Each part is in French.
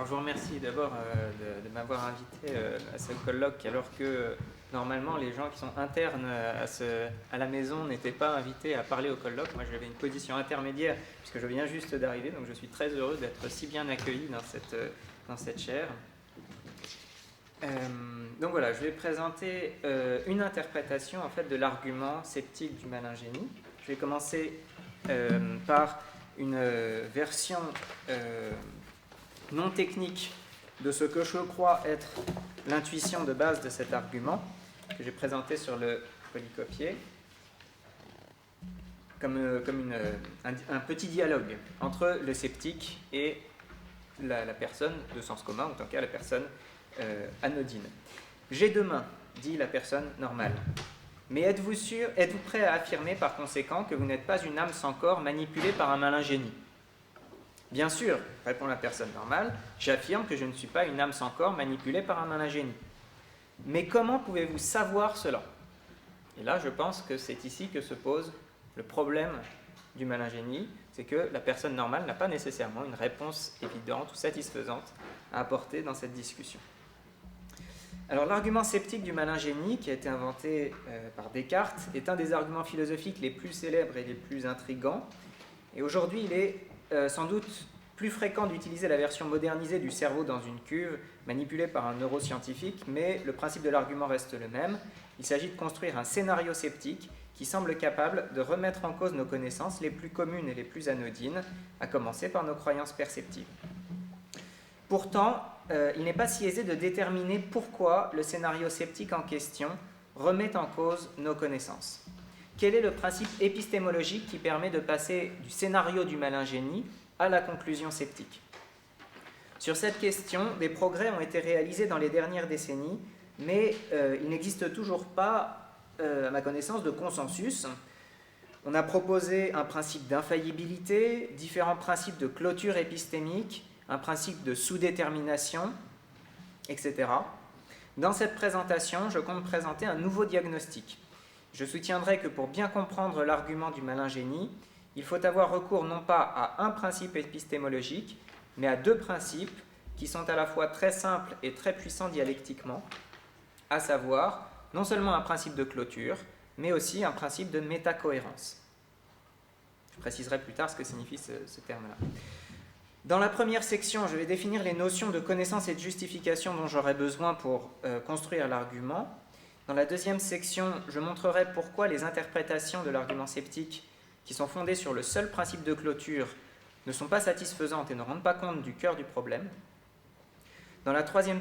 Alors, je vous remercie d'abord de m'avoir invité à ce colloque, alors que normalement les gens qui sont internes à la maison n'étaient pas invités à parler au colloque. Moi, j'avais une position intermédiaire puisque je viens juste d'arriver, donc je suis très heureux d'être si bien accueilli dans cette chaire. Donc voilà, je vais présenter une interprétation en fait de l'argument sceptique du malin génie. Je vais commencer par une version non technique de ce que je crois être l'intuition de base de cet argument, que j'ai présenté sur le polycopier, comme un petit dialogue entre le sceptique et la personne de sens commun, en tant cas la personne anodine. J'ai deux mains, dit la personne normale. Mais êtes-vous prêt à affirmer par conséquent que vous n'êtes pas une âme sans corps manipulée par un malin génie ? Bien sûr, répond la personne normale, j'affirme que je ne suis pas une âme sans corps manipulée par un malin génie. Mais comment pouvez-vous savoir cela ? Et là, je pense que c'est ici que se pose le problème du malin génie, c'est que la personne normale n'a pas nécessairement une réponse évidente ou satisfaisante à apporter dans cette discussion. Alors, l'argument sceptique du malin génie, qui a été inventé par Descartes, est un des arguments philosophiques les plus célèbres et les plus intrigants. Et aujourd'hui, il est sans doute plus fréquent d'utiliser la version modernisée du cerveau dans une cuve, manipulée par un neuroscientifique, mais le principe de l'argument reste le même. Il s'agit de construire un scénario sceptique qui semble capable de remettre en cause nos connaissances les plus communes et les plus anodines, à commencer par nos croyances perceptives. Pourtant, il n'est pas si aisé de déterminer pourquoi le scénario sceptique en question remet en cause nos connaissances. Quel est le principe épistémologique qui permet de passer du scénario du malin génie à la conclusion sceptique ? Sur cette question, des progrès ont été réalisés dans les dernières décennies, mais il n'existe toujours pas, à ma connaissance, de consensus. On a proposé un principe d'infaillibilité, différents principes de clôture épistémique, un principe de sous-détermination, etc. Dans cette présentation, je compte présenter un nouveau diagnostic. Je soutiendrai que pour bien comprendre l'argument du malin génie, il faut avoir recours non pas à un principe épistémologique, mais à deux principes qui sont à la fois très simples et très puissants dialectiquement, à savoir non seulement un principe de clôture, mais aussi un principe de métacohérence. Je préciserai plus tard ce que signifie ce terme-là. Dans la première section, je vais définir les notions de connaissance et de justification dont j'aurai besoin pour construire l'argument. Dans la deuxième section, je montrerai pourquoi les interprétations de l'argument sceptique qui sont fondées sur le seul principe de clôture ne sont pas satisfaisantes et ne rendent pas compte du cœur du problème. Dans la troisième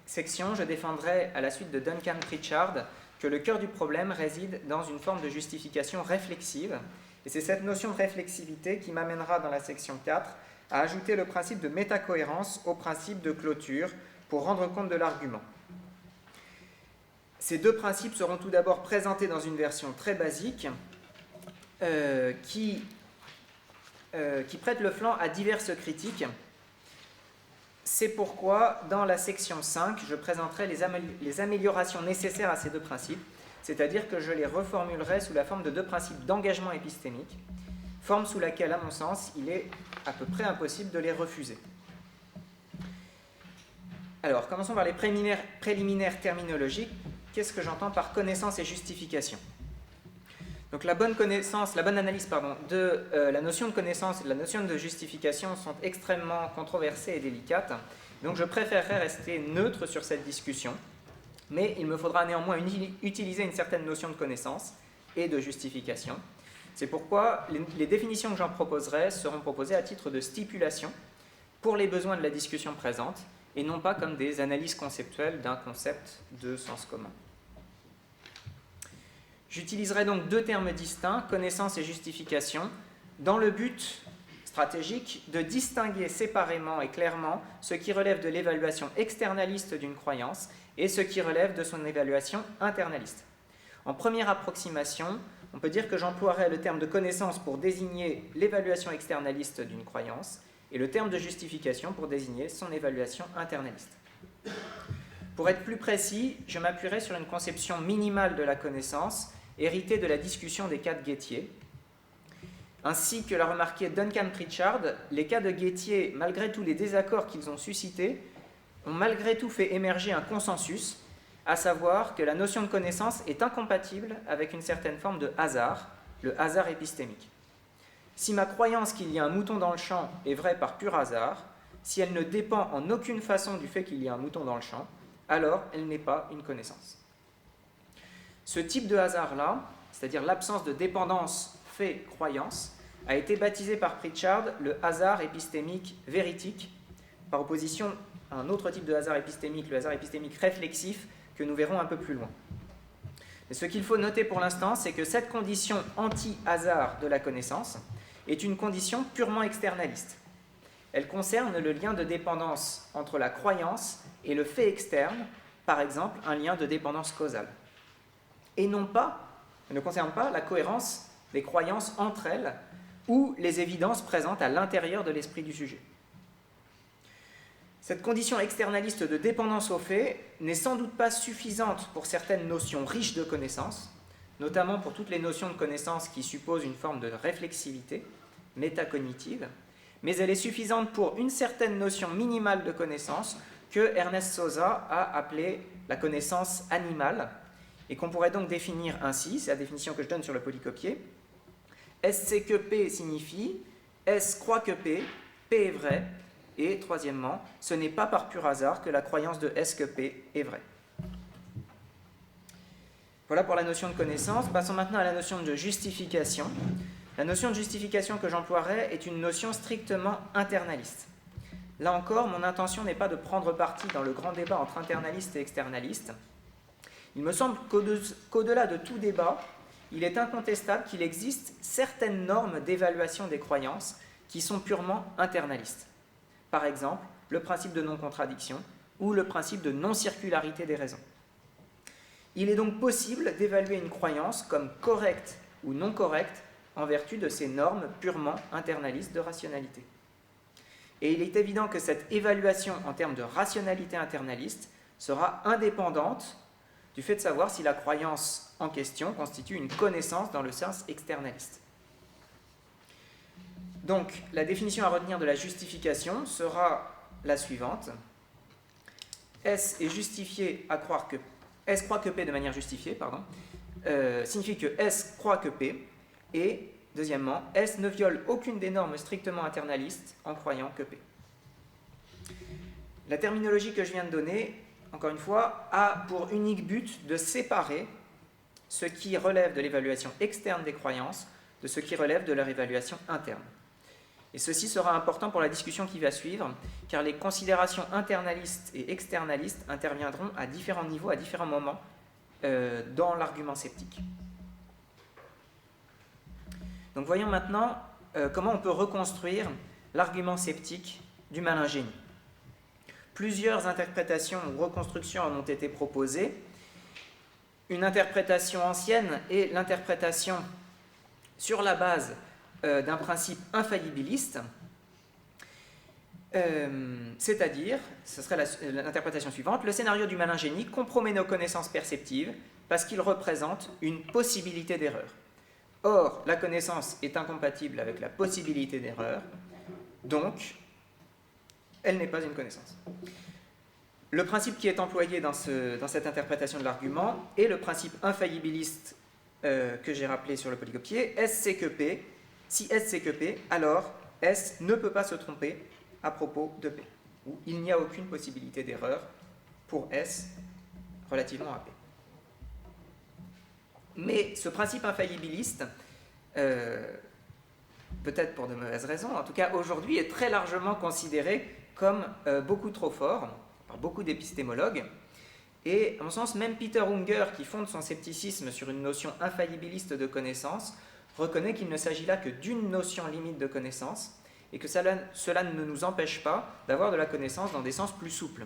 section, je défendrai, à la suite de Duncan Pritchard, que le cœur du problème réside dans une forme de justification réflexive. Et c'est cette notion de réflexivité qui m'amènera dans la section 4 à ajouter le principe de métacohérence au principe de clôture pour rendre compte de l'argument. Ces deux principes seront tout d'abord présentés dans une version très basique qui prête le flanc à diverses critiques. C'est pourquoi, dans la section 5, je présenterai les améliorations nécessaires à ces deux principes, c'est-à-dire que je les reformulerai sous la forme de deux principes d'engagement épistémique, forme sous laquelle, à mon sens, il est à peu près impossible de les refuser. Alors, commençons par les préliminaires terminologiques. Qu'est-ce que j'entends par connaissance et justification ? Donc la bonne analyse de la notion de connaissance et de la notion de justification sont extrêmement controversées et délicates. Donc je préférerais rester neutre sur cette discussion, mais il me faudra néanmoins utiliser une certaine notion de connaissance et de justification. C'est pourquoi les définitions que j'en proposerai seront proposées à titre de stipulation pour les besoins de la discussion présente et non pas comme des analyses conceptuelles d'un concept de sens commun. J'utiliserai donc deux termes distincts, connaissance et justification, dans le but stratégique de distinguer séparément et clairement ce qui relève de l'évaluation externaliste d'une croyance et ce qui relève de son évaluation internaliste. En première approximation, on peut dire que j'emploierai le terme de connaissance pour désigner l'évaluation externaliste d'une croyance et le terme de justification pour désigner son évaluation internaliste. Pour être plus précis, je m'appuierai sur une conception minimale de la connaissance, héritée de la discussion des 4 Gettier. ainsi que l'a remarqué Duncan Pritchard, les cas de Gettier, malgré tous les désaccords qu'ils ont suscités, ont malgré tout fait émerger un consensus, à savoir que la notion de connaissance est incompatible avec une certaine forme de hasard, le hasard épistémique. Si ma croyance qu'il y a un mouton dans le champ est vraie par pur hasard, si elle ne dépend en aucune façon du fait qu'il y a un mouton dans le champ, alors elle n'est pas une connaissance. Ce type de hasard-là, c'est-à-dire l'absence de dépendance fait-croyance, a été baptisé par Pritchard le hasard épistémique véritique, par opposition à un autre type de hasard épistémique, le hasard épistémique réflexif, que nous verrons un peu plus loin. Mais ce qu'il faut noter pour l'instant, c'est que cette condition anti-hasard de la connaissance est une condition purement externaliste. Elle concerne le lien de dépendance entre la croyance et le fait externe, par exemple un lien de dépendance causale. Et non pas, elle ne concerne pas la cohérence des croyances entre elles ou les évidences présentes à l'intérieur de l'esprit du sujet. Cette condition externaliste de dépendance au fait n'est sans doute pas suffisante pour certaines notions riches de connaissances, notamment pour toutes les notions de connaissance qui supposent une forme de réflexivité métacognitive, mais elle est suffisante pour une certaine notion minimale de connaissance que Ernest Sosa a appelée la connaissance animale, et qu'on pourrait donc définir ainsi, c'est la définition que je donne sur le polycopier. S sait que P signifie S croit que P est vrai, et troisièmement, ce n'est pas par pur hasard que la croyance de S que P est vraie. Voilà pour la notion de connaissance. Passons maintenant à la notion de justification. La notion de justification que j'emploierai est une notion strictement internaliste. Là encore, mon intention n'est pas de prendre parti dans le grand débat entre internalistes et externalistes. Il me semble qu'au-delà de tout débat, il est incontestable qu'il existe certaines normes d'évaluation des croyances qui sont purement internalistes. Par exemple, le principe de non-contradiction ou le principe de non-circularité des raisons. Il est donc possible d'évaluer une croyance comme correcte ou non correcte en vertu de ces normes purement internalistes de rationalité. Et il est évident que cette évaluation en termes de rationalité internaliste sera indépendante du fait de savoir si la croyance en question constitue une connaissance dans le sens externaliste. Donc, la définition à retenir de la justification sera la suivante. S est justifié à croire que... S croit que P de manière justifiée, signifie que S croit que P, et, deuxièmement, S ne viole aucune des normes strictement internalistes en croyant que P. La terminologie que je viens de donner, encore une fois, a pour unique but de séparer ce qui relève de l'évaluation externe des croyances de ce qui relève de leur évaluation interne. Et ceci sera important pour la discussion qui va suivre, car les considérations internalistes et externalistes interviendront à différents niveaux, à différents moments dans l'argument sceptique. Donc voyons maintenant comment on peut reconstruire l'argument sceptique du malin génie. Plusieurs interprétations ou reconstructions en ont été proposées. Une interprétation ancienne est l'interprétation sur la base d'un principe infaillibiliste, c'est-à-dire, ce serait l'interprétation suivante, le scénario du malin génie compromet nos connaissances perceptives parce qu'il représente une possibilité d'erreur. Or, la connaissance est incompatible avec la possibilité d'erreur, donc elle n'est pas une connaissance. Le principe qui est employé dans cette interprétation de l'argument est le principe infaillibiliste que j'ai rappelé sur le polycopier. S c'est que P. Si S c'est que P, alors S ne peut pas se tromper à propos de P. Ou il n'y a aucune possibilité d'erreur pour S relativement à P. Mais ce principe infaillibiliste, peut-être pour de mauvaises raisons, en tout cas aujourd'hui, est très largement considéré comme beaucoup trop fort par beaucoup d'épistémologues. Et à mon sens, même Peter Unger, qui fonde son scepticisme sur une notion infaillibiliste de connaissance, reconnaît qu'il ne s'agit là que d'une notion limite de connaissance et que cela ne nous empêche pas d'avoir de la connaissance dans des sens plus souples.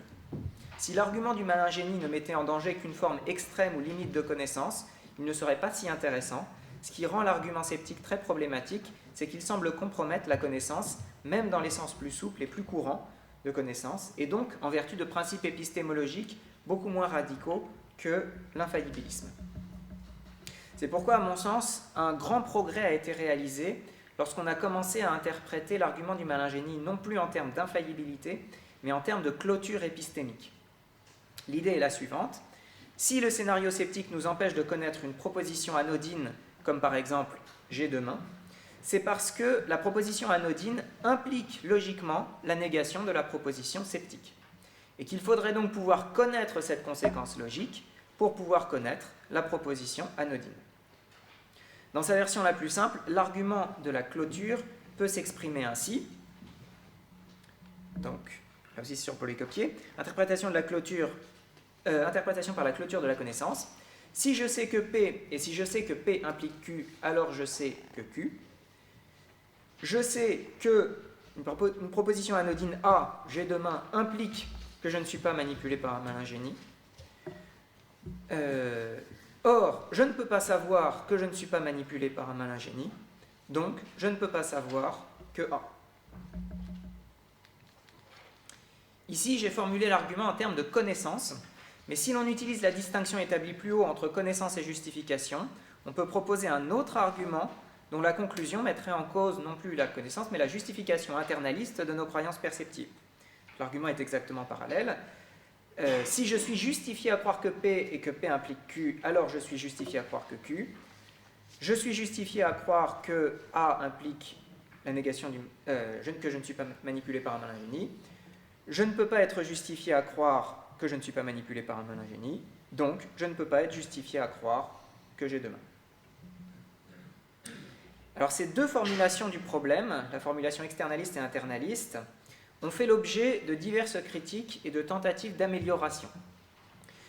Si l'argument du malin génie ne mettait en danger qu'une forme extrême ou limite de connaissance, il ne serait pas si intéressant. Ce qui rend l'argument sceptique très problématique, c'est qu'il semble compromettre la connaissance, même dans les sens plus souples et plus courants de connaissance, et donc en vertu de principes épistémologiques beaucoup moins radicaux que l'infaillibilisme. C'est pourquoi, à mon sens, un grand progrès a été réalisé lorsqu'on a commencé à interpréter l'argument du mal-ingénie non plus en termes d'infaillibilité, mais en termes de clôture épistémique. L'idée est la suivante. Si le scénario sceptique nous empêche de connaître une proposition anodine, comme par exemple « j'ai deux mains », c'est parce que la proposition anodine implique logiquement la négation de la proposition sceptique. Et qu'il faudrait donc pouvoir connaître cette conséquence logique pour pouvoir connaître la proposition anodine. Dans sa version la plus simple, l'argument de la clôture peut s'exprimer ainsi. Donc, là aussi sur polycopier, interprétation par la clôture de la connaissance. Si je sais que P, et si je sais que P implique Q, alors je sais que Q. Je sais que une proposition anodine A, j'ai deux mains, implique que je ne suis pas manipulé par un mal-ingénie. Or, je ne peux pas savoir que je ne suis pas manipulé par un mal-ingénie, donc je ne peux pas savoir que A. Ici, j'ai formulé l'argument en termes de connaissance, mais si l'on utilise la distinction établie plus haut entre connaissance et justification, on peut proposer un autre argument dont la conclusion mettrait en cause non plus la connaissance, mais la justification internaliste de nos croyances perceptives. L'argument est exactement parallèle. Si je suis justifié à croire que P et que P implique Q, alors je suis justifié à croire que Q. Je suis justifié à croire que A implique la négation que je ne suis pas manipulé par un mal-ingénie. Je ne peux pas être justifié à croire que je ne suis pas manipulé par un mal-ingénie, donc je ne peux pas être justifié à croire que j'ai deux mains. Alors ces deux formulations du problème, la formulation externaliste et internaliste, ont fait l'objet de diverses critiques et de tentatives d'amélioration.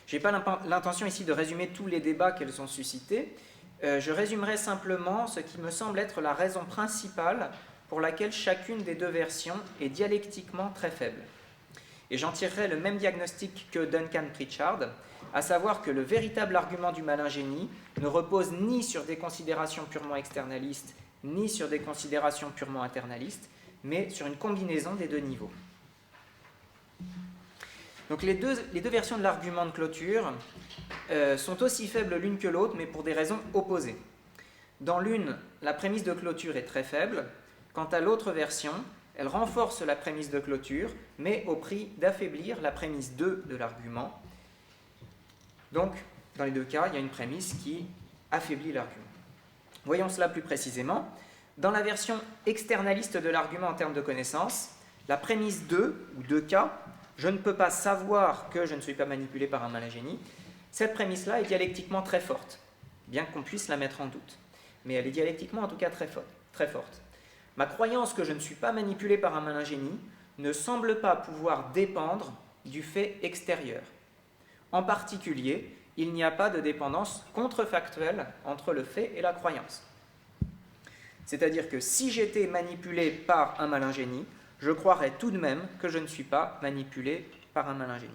Je n'ai pas l'intention ici de résumer tous les débats qu'elles ont suscités, je résumerai simplement ce qui me semble être la raison principale pour laquelle chacune des deux versions est dialectiquement très faible. Et j'en tirerai le même diagnostic que Duncan Pritchard, à savoir que le véritable argument du mal-ingénie ne repose ni sur des considérations purement externalistes, ni sur des considérations purement internalistes, mais sur une combinaison des deux niveaux. Donc les deux versions de l'argument de clôture sont aussi faibles l'une que l'autre, mais pour des raisons opposées. Dans l'une, la prémisse de clôture est très faible. Quant à l'autre version, elle renforce la prémisse de clôture, mais au prix d'affaiblir la prémisse 2 de l'argument. Donc, dans les deux cas, il y a une prémisse qui affaiblit l'argument. Voyons cela plus précisément. Dans la version externaliste de l'argument en termes de connaissance, la prémisse 2, ou 2K, je ne peux pas savoir que je ne suis pas manipulé par un mal-ingénie, cette prémisse-là est dialectiquement très forte, bien qu'on puisse la mettre en doute. Mais elle est dialectiquement en tout cas très forte. Ma croyance que je ne suis pas manipulé par un mal-ingénie ne semble pas pouvoir dépendre du fait extérieur. En particulier, il n'y a pas de dépendance contrefactuelle entre le fait et la croyance. C'est-à-dire que si j'étais manipulé par un mal-ingénie, je croirais tout de même que je ne suis pas manipulé par un mal-ingénie.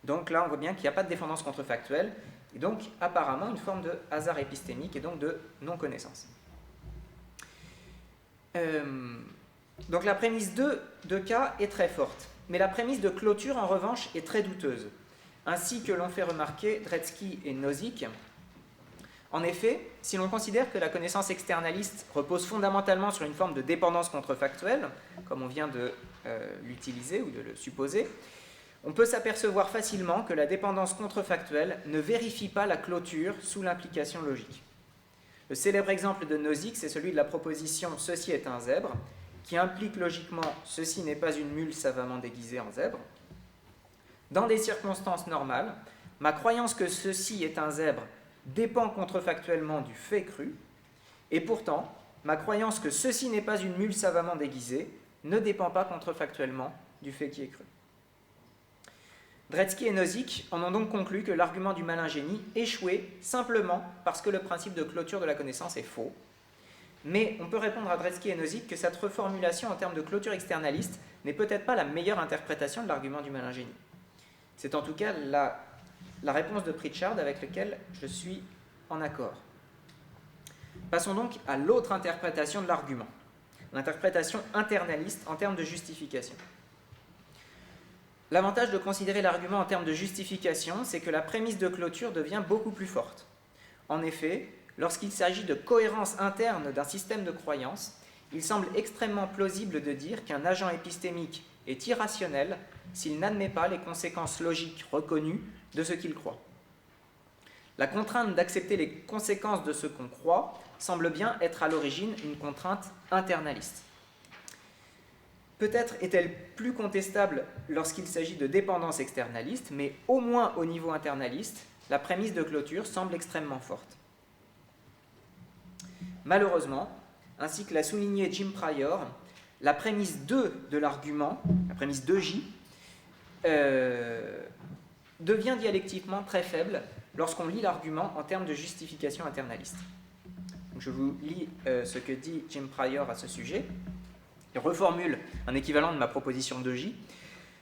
Donc là, on voit bien qu'il n'y a pas de dépendance contrefactuelle, et donc apparemment une forme de hasard épistémique et donc de non-connaissance. Donc la prémisse 2 de K est très forte, mais la prémisse de clôture en revanche est très douteuse, ainsi que l'ont fait remarquer Dretske et Nozick. En effet, si l'on considère que la connaissance externaliste repose fondamentalement sur une forme de dépendance contrefactuelle, comme on vient de l'utiliser ou de le supposer, on peut s'apercevoir facilement que la dépendance contrefactuelle ne vérifie pas la clôture sous l'implication logique. Le célèbre exemple de Nozick, c'est celui de la proposition « ceci est un zèbre », qui implique logiquement « ceci n'est pas une mule savamment déguisée en zèbre ». Dans des circonstances normales, ma croyance que ceci est un zèbre dépend contrefactuellement du fait cru, et pourtant, ma croyance que ceci n'est pas une mule savamment déguisée ne dépend pas contrefactuellement du fait qui est cru. Dretske et Nozick en ont donc conclu que l'argument du mal-ingénie échouait simplement parce que le principe de clôture de la connaissance est faux. Mais on peut répondre à Dretske et Nozick que cette reformulation en termes de clôture externaliste n'est peut-être pas la meilleure interprétation de l'argument du mal-ingénie. C'est en tout cas la réponse de Pritchard avec laquelle je suis en accord. Passons donc à l'autre interprétation de l'argument, l'interprétation internaliste en termes de justification. L'avantage de considérer l'argument en termes de justification, c'est que la prémisse de clôture devient beaucoup plus forte. En effet, lorsqu'il s'agit de cohérence interne d'un système de croyances, il semble extrêmement plausible de dire qu'un agent épistémique est irrationnel s'il n'admet pas les conséquences logiques reconnues de ce qu'il croit. La contrainte d'accepter les conséquences de ce qu'on croit semble bien être à l'origine une contrainte internaliste. Peut-être est-elle plus contestable lorsqu'il s'agit de dépendance externaliste, mais au moins au niveau internaliste, la prémisse de clôture semble extrêmement forte. Malheureusement, ainsi que l'a souligné Jim Pryor, la prémisse 2 de l'argument, la prémisse 2J, devient dialectiquement très faible lorsqu'on lit l'argument en termes de justification internaliste. Donc je vous lis ce que dit Jim Pryor à ce sujet. Il reformule un équivalent de ma proposition 2J.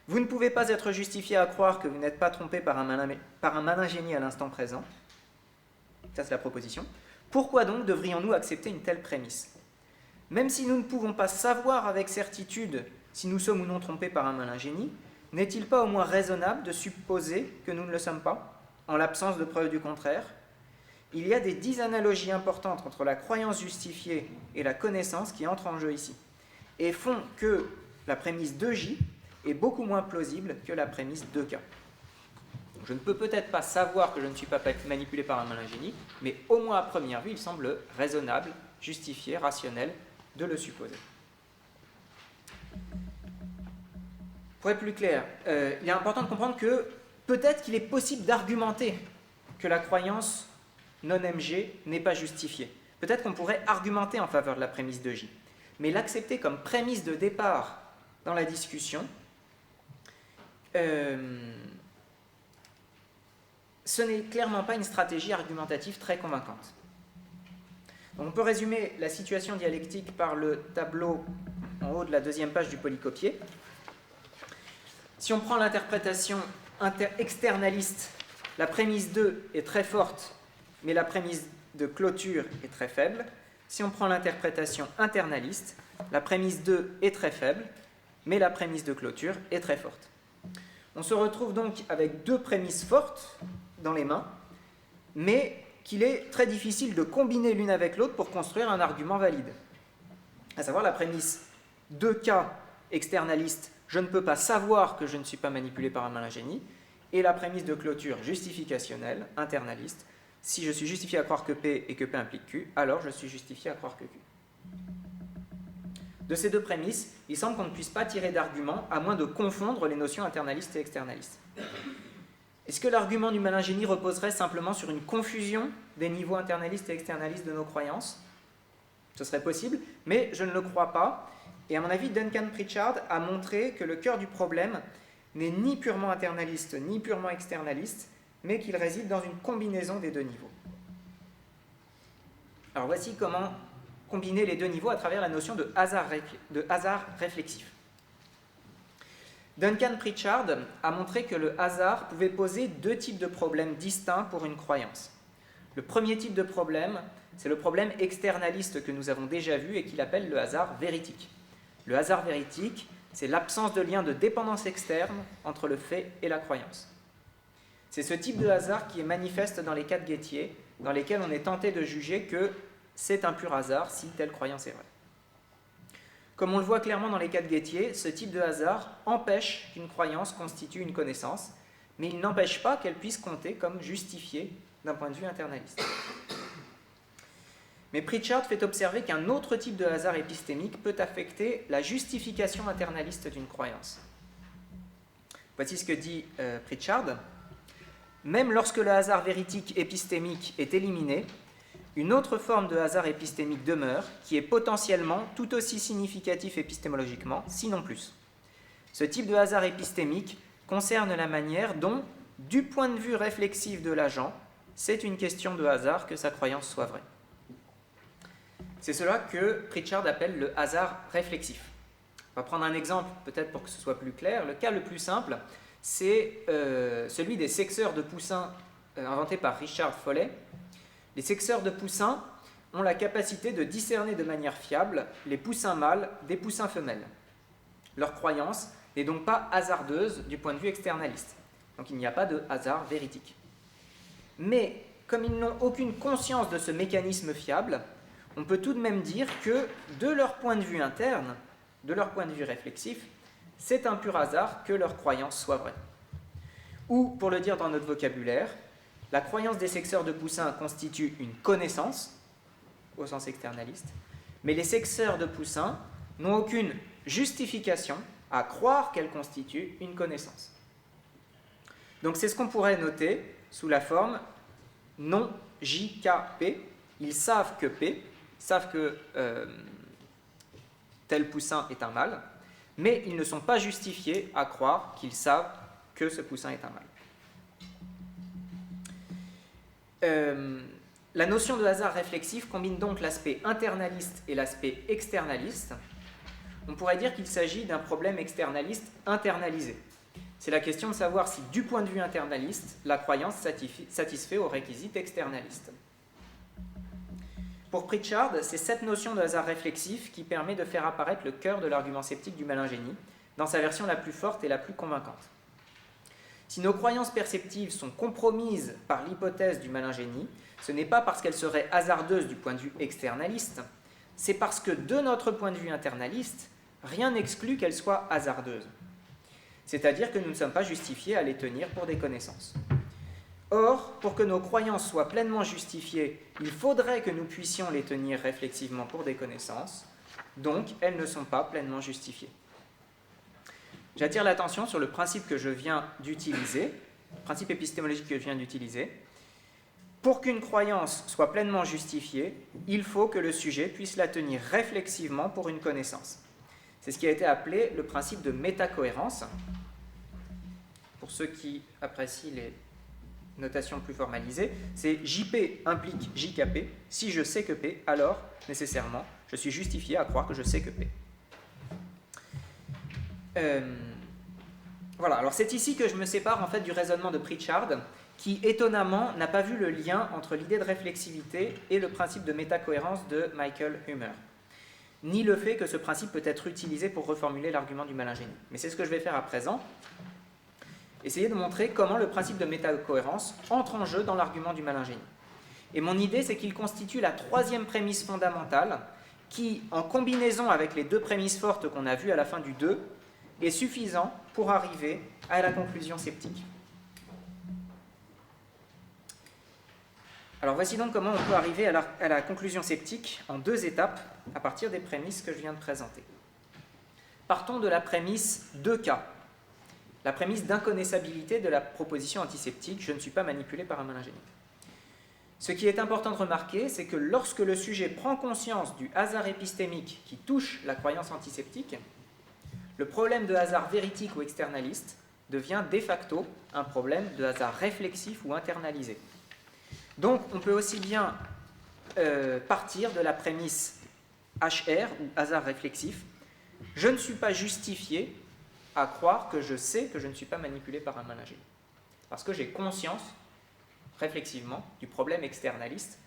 Vous ne pouvez pas être justifié à croire que vous n'êtes pas trompé par un malin génie à l'instant présent. Ça, c'est la proposition. Pourquoi donc devrions-nous accepter une telle prémisse ? Même si nous ne pouvons pas savoir avec certitude si nous sommes ou non trompés par un malin génie, n'est-il pas au moins raisonnable de supposer que nous ne le sommes pas, en l'absence de preuves du contraire ? Il y a des disanalogies importantes entre la croyance justifiée et la connaissance qui entrent en jeu ici, et font que la prémisse 2J est beaucoup moins plausible que la prémisse 2K. Je ne peux peut-être pas savoir que je ne suis pas manipulé par un malin génie, mais au moins à première vue, il semble raisonnable, justifié, rationnel de le supposer. Pour être plus clair, il est important de comprendre que peut-être qu'il est possible d'argumenter que la croyance non-MG n'est pas justifiée. Peut-être qu'on pourrait argumenter en faveur de la prémisse 2J, mais l'accepter comme prémisse de départ dans la discussion, ce n'est clairement pas une stratégie argumentative très convaincante. Donc on peut résumer la situation dialectique par le tableau en haut de la deuxième page du polycopier. Si on prend l'interprétation externaliste, la prémisse 2 est très forte, mais la prémisse de clôture est très faible. Si on prend l'interprétation internaliste, la prémisse 2 est très faible, mais la prémisse de clôture est très forte. On se retrouve donc avec deux prémisses fortes dans les mains, mais qu'il est très difficile de combiner l'une avec l'autre pour construire un argument valide. À savoir la prémisse 2K externaliste, je ne peux pas savoir que je ne suis pas manipulé par un malin génie, et la prémisse de clôture justificationnelle, internaliste, si je suis justifié à croire que P et que P implique Q, alors je suis justifié à croire que Q. De ces deux prémisses, il semble qu'on ne puisse pas tirer d'argument à moins de confondre les notions internalistes et externalistes. Est-ce que l'argument du malin génie reposerait simplement sur une confusion des niveaux internalistes et externalistes de nos croyances ? Ce serait possible, mais je ne le crois pas. Et à mon avis, Duncan Pritchard a montré que le cœur du problème n'est ni purement internaliste, ni purement externaliste, mais qu'il réside dans une combinaison des deux niveaux. Alors voici comment combiner les deux niveaux à travers la notion de hasard réflexif. Duncan Pritchard a montré que le hasard pouvait poser deux types de problèmes distincts pour une croyance. Le premier type de problème, c'est le problème externaliste que nous avons déjà vu et qu'il appelle le hasard véritique. Le hasard véritique, c'est l'absence de lien de dépendance externe entre le fait et la croyance. C'est ce type de hasard qui est manifeste dans les cas de Gettier, dans lesquels on est tenté de juger que c'est un pur hasard si telle croyance est vraie. Comme on le voit clairement dans les cas de Gettier, ce type de hasard empêche qu'une croyance constitue une connaissance, mais il n'empêche pas qu'elle puisse compter comme justifiée d'un point de vue internaliste. Mais Pritchard fait observer qu'un autre type de hasard épistémique peut affecter la justification internaliste d'une croyance. Voici ce que dit Pritchard. Même lorsque le hasard véritique épistémique est éliminé, une autre forme de hasard épistémique demeure, qui est potentiellement tout aussi significatif épistémologiquement, sinon plus. Ce type de hasard épistémique concerne la manière dont, du point de vue réflexif de l'agent, c'est une question de hasard que sa croyance soit vraie. C'est cela que Pritchard appelle le hasard réflexif. On va prendre un exemple, peut-être pour que ce soit plus clair. Le cas le plus simple, c'est celui des sexeurs de poussins inventés par Richard Foley. Les sexeurs de poussins ont la capacité de discerner de manière fiable les poussins mâles des poussins femelles. Leur croyance n'est donc pas hasardeuse du point de vue externaliste. Donc il n'y a pas de hasard véritique. Mais comme ils n'ont aucune conscience de ce mécanisme fiable, on peut tout de même dire que, de leur point de vue interne, de leur point de vue réflexif, c'est un pur hasard que leur croyance soit vraie. Ou, pour le dire dans notre vocabulaire, la croyance des sexeurs de poussins constitue une connaissance, au sens externaliste, mais les sexeurs de poussins n'ont aucune justification à croire qu'elle constitue une connaissance. Donc c'est ce qu'on pourrait noter sous la forme non JKP. Ils savent que P, savent que tel poussin est un mâle, mais ils ne sont pas justifiés à croire qu'ils savent que ce poussin est un mâle. La notion de hasard réflexif combine donc l'aspect internaliste et l'aspect externaliste. On pourrait dire qu'il s'agit d'un problème externaliste internalisé. C'est la question de savoir si, du point de vue internaliste, la croyance satisfait aux réquisites externalistes. Pour Pritchard, c'est cette notion de hasard réflexif qui permet de faire apparaître le cœur de l'argument sceptique du malingénie, dans sa version la plus forte et la plus convaincante. Si nos croyances perceptives sont compromises par l'hypothèse du malingénie, ce n'est pas parce qu'elles seraient hasardeuses du point de vue externaliste, c'est parce que de notre point de vue internaliste, rien n'exclut qu'elles soient hasardeuses. C'est-à-dire que nous ne sommes pas justifiés à les tenir pour des connaissances. Or, pour que nos croyances soient pleinement justifiées, il faudrait que nous puissions les tenir réflexivement pour des connaissances, donc elles ne sont pas pleinement justifiées. J'attire l'attention sur le principe que je viens d'utiliser, principe épistémologique que je viens d'utiliser. Pour qu'une croyance soit pleinement justifiée, il faut que le sujet puisse la tenir réflexivement pour une connaissance. C'est ce qui a été appelé le principe de métacohérence. Pour ceux qui apprécient les notations plus formalisées, c'est JP implique JKP. Si je sais que P, alors, nécessairement, je suis justifié à croire que je sais que P. Voilà, alors c'est ici que je me sépare en fait du raisonnement de Pritchard, qui étonnamment n'a pas vu le lien entre l'idée de réflexivité et le principe de métacohérence de Michael Huemer, ni le fait que ce principe peut être utilisé pour reformuler l'argument du malingénie. Mais c'est ce que je vais faire à présent, essayer de montrer comment le principe de métacohérence entre en jeu dans l'argument du malingénie. Et mon idée, c'est qu'il constitue la troisième prémisse fondamentale qui, en combinaison avec les deux prémisses fortes qu'on a vues à la fin du 2, est suffisant pour arriver à la conclusion sceptique. Alors voici donc comment on peut arriver à la conclusion sceptique en 2 étapes à partir des prémisses que je viens de présenter. Partons de la prémisse 2K, la prémisse d'inconnaissabilité de la proposition antisceptique « je ne suis pas manipulé par un malingénie ». Ce qui est important de remarquer, c'est que lorsque le sujet prend conscience du hasard épistémique qui touche la croyance antisceptique, le problème de hasard véritique ou externaliste devient de facto un problème de hasard réflexif ou internalisé. Donc, on peut aussi bien partir de la prémisse HR, ou hasard réflexif. Je ne suis pas justifié à croire que je sais que je ne suis pas manipulé par un malingénie. Parce que j'ai conscience, réflexivement, du problème externaliste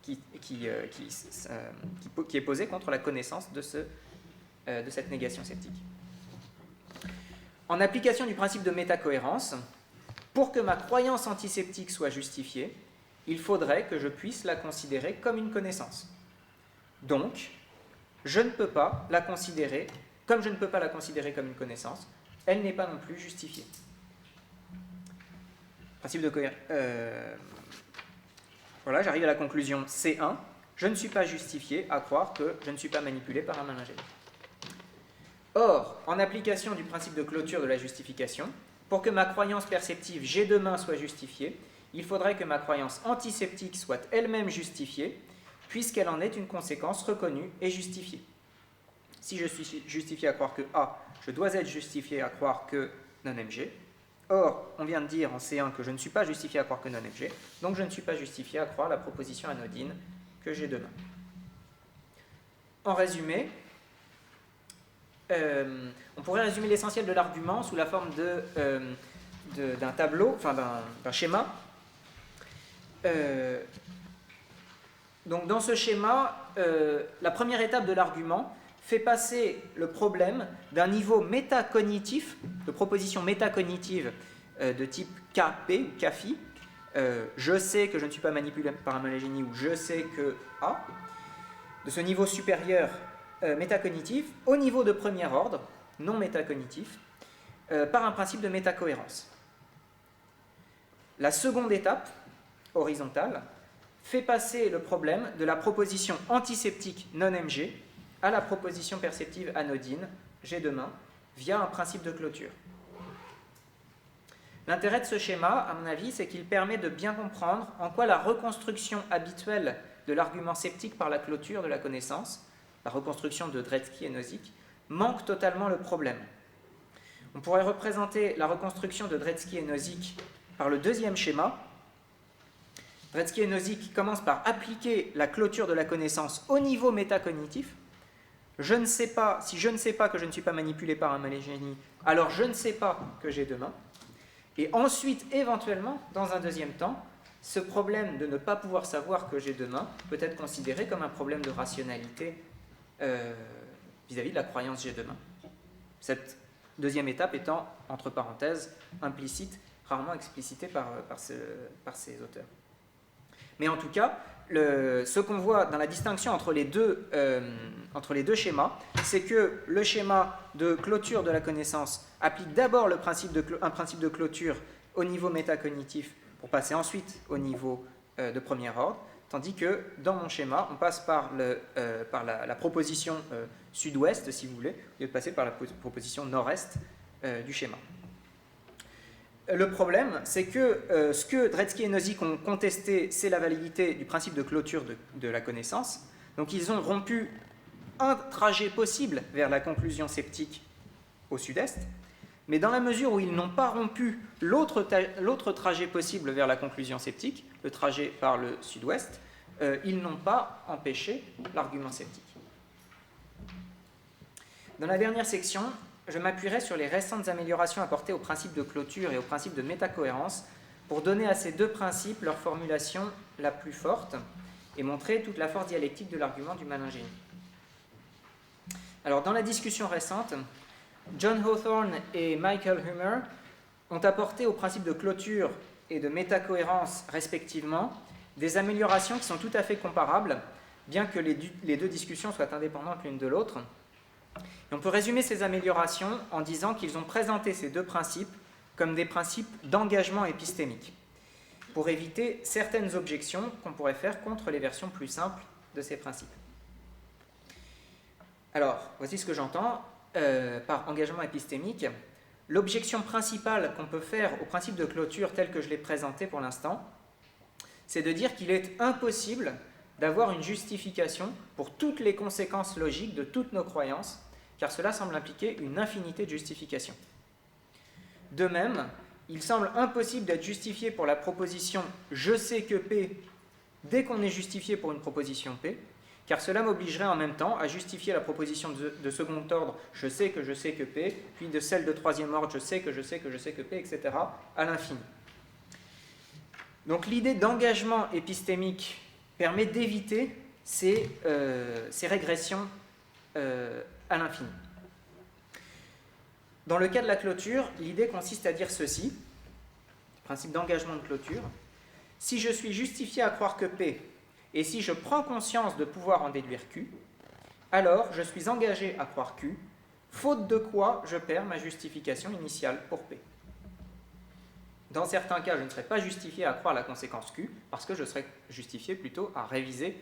qui est posé contre la connaissance de cette négation sceptique. En application du principe de métacohérence, pour que ma croyance antisceptique soit justifiée, il faudrait que je puisse la considérer comme une connaissance. Donc, je ne peux pas la considérer, comme je ne peux pas la considérer comme une connaissance, elle n'est pas non plus justifiée. Principe de cohérence. Voilà, j'arrive à la conclusion C1. Je ne suis pas justifié à croire que je ne suis pas manipulé par un malingénie. Or, en application du principe de clôture de la justification, pour que ma croyance perceptive G de main soit justifiée, il faudrait que ma croyance antisceptique soit elle-même justifiée, puisqu'elle en est une conséquence reconnue et justifiée. Si je suis justifié à croire que A, je dois être justifié à croire que non-MG. Or, on vient de dire en C1 que je ne suis pas justifié à croire que non-MG, donc je ne suis pas justifié à croire la proposition anodine que j'ai demain. En résumé, on pourrait résumer l'essentiel de l'argument sous la forme d'un tableau, enfin d'un schéma. Donc dans ce schéma, la première étape de l'argument fait passer le problème d'un niveau métacognitif, de proposition métacognitive de type KP ou KFI, je sais que je ne suis pas manipulé par un mal génie ou je sais que A, de ce niveau supérieur métacognitif au niveau de premier ordre, non métacognitif, par un principe de métacohérence. La seconde étape, horizontale, fait passer le problème de la proposition antiseptique non-MG à la proposition perceptive anodine, G de main, via un principe de clôture. L'intérêt de ce schéma, à mon avis, c'est qu'il permet de bien comprendre en quoi la reconstruction habituelle de l'argument sceptique par la clôture de la connaissance, la reconstruction de Dretski et Nozick, manque totalement le problème. On pourrait représenter la reconstruction de Dretski et Nozick par le deuxième schéma. Dretski et Nozick commencent par appliquer la clôture de la connaissance au niveau métacognitif. Je ne sais pas, si je ne sais pas que je ne suis pas manipulé par un mal génie, alors je ne sais pas que j'ai deux mains. Et ensuite, éventuellement, dans un deuxième temps, ce problème de ne pas pouvoir savoir que j'ai deux mains peut être considéré comme un problème de rationalité vis-à-vis de la croyance j'ai deux mains. Cette deuxième étape étant, entre parenthèses, implicite, rarement explicitée par ces auteurs. Mais en tout cas, ce qu'on voit dans la distinction entre les deux schémas, c'est que le schéma de clôture de la connaissance applique d'abord un principe de clôture au niveau métacognitif pour passer ensuite au niveau de premier ordre, tandis que dans mon schéma, on passe par la proposition sud-ouest, si vous voulez, au lieu de passer par la proposition nord-est du schéma. Le problème, c'est que ce que Dretski et Nozick ont contesté, c'est la validité du principe de clôture de la connaissance. Donc ils ont rompu un trajet possible vers la conclusion sceptique au sud-est, mais dans la mesure où ils n'ont pas rompu l'autre trajet possible vers la conclusion sceptique, le trajet par le sud-ouest, ils n'ont pas empêché l'argument sceptique. Dans la dernière section, je m'appuierai sur les récentes améliorations apportées au principe de clôture et au principe de métacohérence pour donner à ces deux principes leur formulation la plus forte et montrer toute la force dialectique de l'argument du mal-ingénie. Alors, dans la discussion récente, John Hawthorne et Michael Huemer ont apporté au principe de clôture et de métacohérence, respectivement, des améliorations qui sont tout à fait comparables, bien que les deux discussions soient indépendantes l'une de l'autre. Et on peut résumer ces améliorations en disant qu'ils ont présenté ces deux principes comme des principes d'engagement épistémique, pour éviter certaines objections qu'on pourrait faire contre les versions plus simples de ces principes. Alors, voici ce que j'entends par engagement épistémique. L'objection principale qu'on peut faire au principe de clôture tel que je l'ai présenté pour l'instant, c'est de dire qu'il est impossible d'avoir une justification pour toutes les conséquences logiques de toutes nos croyances, car cela semble impliquer une infinité de justifications. De même, il semble impossible d'être justifié pour la proposition « je sais que P » dès qu'on est justifié pour une proposition P, car cela m'obligerait en même temps à justifier la proposition de second ordre « je sais que P », puis de celle de troisième ordre « je sais que P », etc., à l'infini. Donc l'idée d'engagement épistémique permet d'éviter ces régressions à l'infini. Dans le cas de la clôture, l'idée consiste à dire ceci, principe d'engagement de clôture. Si je suis justifié à croire que P, et si je prends conscience de pouvoir en déduire Q, alors je suis engagé à croire Q, faute de quoi je perds ma justification initiale pour P. Dans certains cas, je ne serai pas justifié à croire la conséquence Q, parce que je serai justifié plutôt à réviser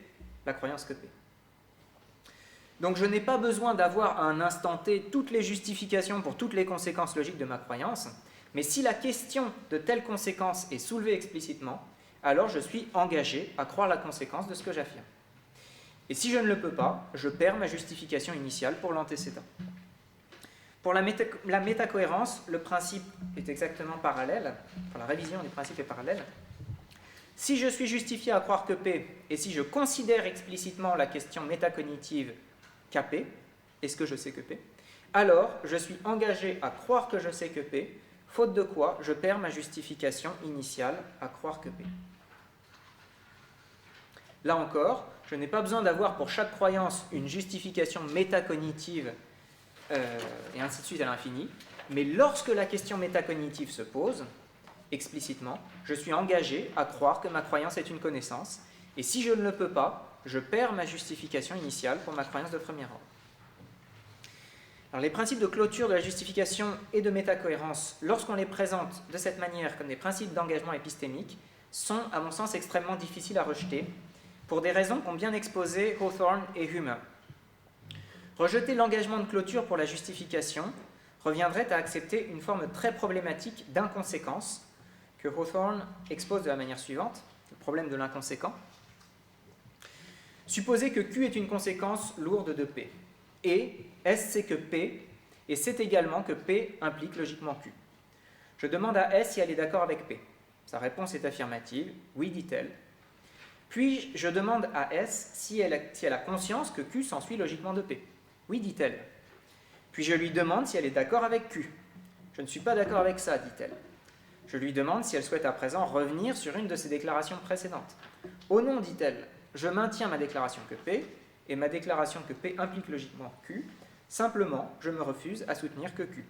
la croyance que P. Donc je n'ai pas besoin d'avoir à un instant T toutes les justifications pour toutes les conséquences logiques de ma croyance, mais si la question de telle conséquence est soulevée explicitement, alors je suis engagé à croire la conséquence de ce que j'affirme. Et si je ne le peux pas, je perds ma justification initiale pour l'antécédent. Pour la métacohérence, le principe est exactement parallèle, enfin la révision du principe est parallèle. Si je suis justifié à croire que P, et si je considère explicitement la question métacognitive KP, est-ce que je sais que P, alors je suis engagé à croire que je sais que P, faute de quoi je perds ma justification initiale à croire que P. Là encore, je n'ai pas besoin d'avoir pour chaque croyance une justification métacognitive et ainsi de suite à l'infini, mais lorsque la question métacognitive se pose, explicitement, je suis engagé à croire que ma croyance est une connaissance, et si je ne le peux pas, je perds ma justification initiale pour ma croyance de premier ordre. Alors, les principes de clôture de la justification et de métacohérence, lorsqu'on les présente de cette manière comme des principes d'engagement épistémique, sont, à mon sens, extrêmement difficiles à rejeter, pour des raisons qu'ont bien exposées Hawthorne et Hume. Rejeter l'engagement de clôture pour la justification reviendrait à accepter une forme très problématique d'inconséquence que Hawthorne expose de la manière suivante, le problème de l'inconséquent. Supposer que Q est une conséquence lourde de P, et S c'est que P, et c'est également que P implique logiquement Q. Je demande à S si elle est d'accord avec P. Sa réponse est affirmative, oui, dit-elle. Puis je demande à S si elle a conscience que Q s'ensuit logiquement de P. Oui, dit-elle. Puis je lui demande si elle est d'accord avec Q. Je ne suis pas d'accord avec ça, dit-elle. Je lui demande si elle souhaite à présent revenir sur une de ses déclarations précédentes. Oh non, dit-elle, je maintiens ma déclaration que P, et ma déclaration que P implique logiquement Q, simplement, je me refuse à soutenir que Q.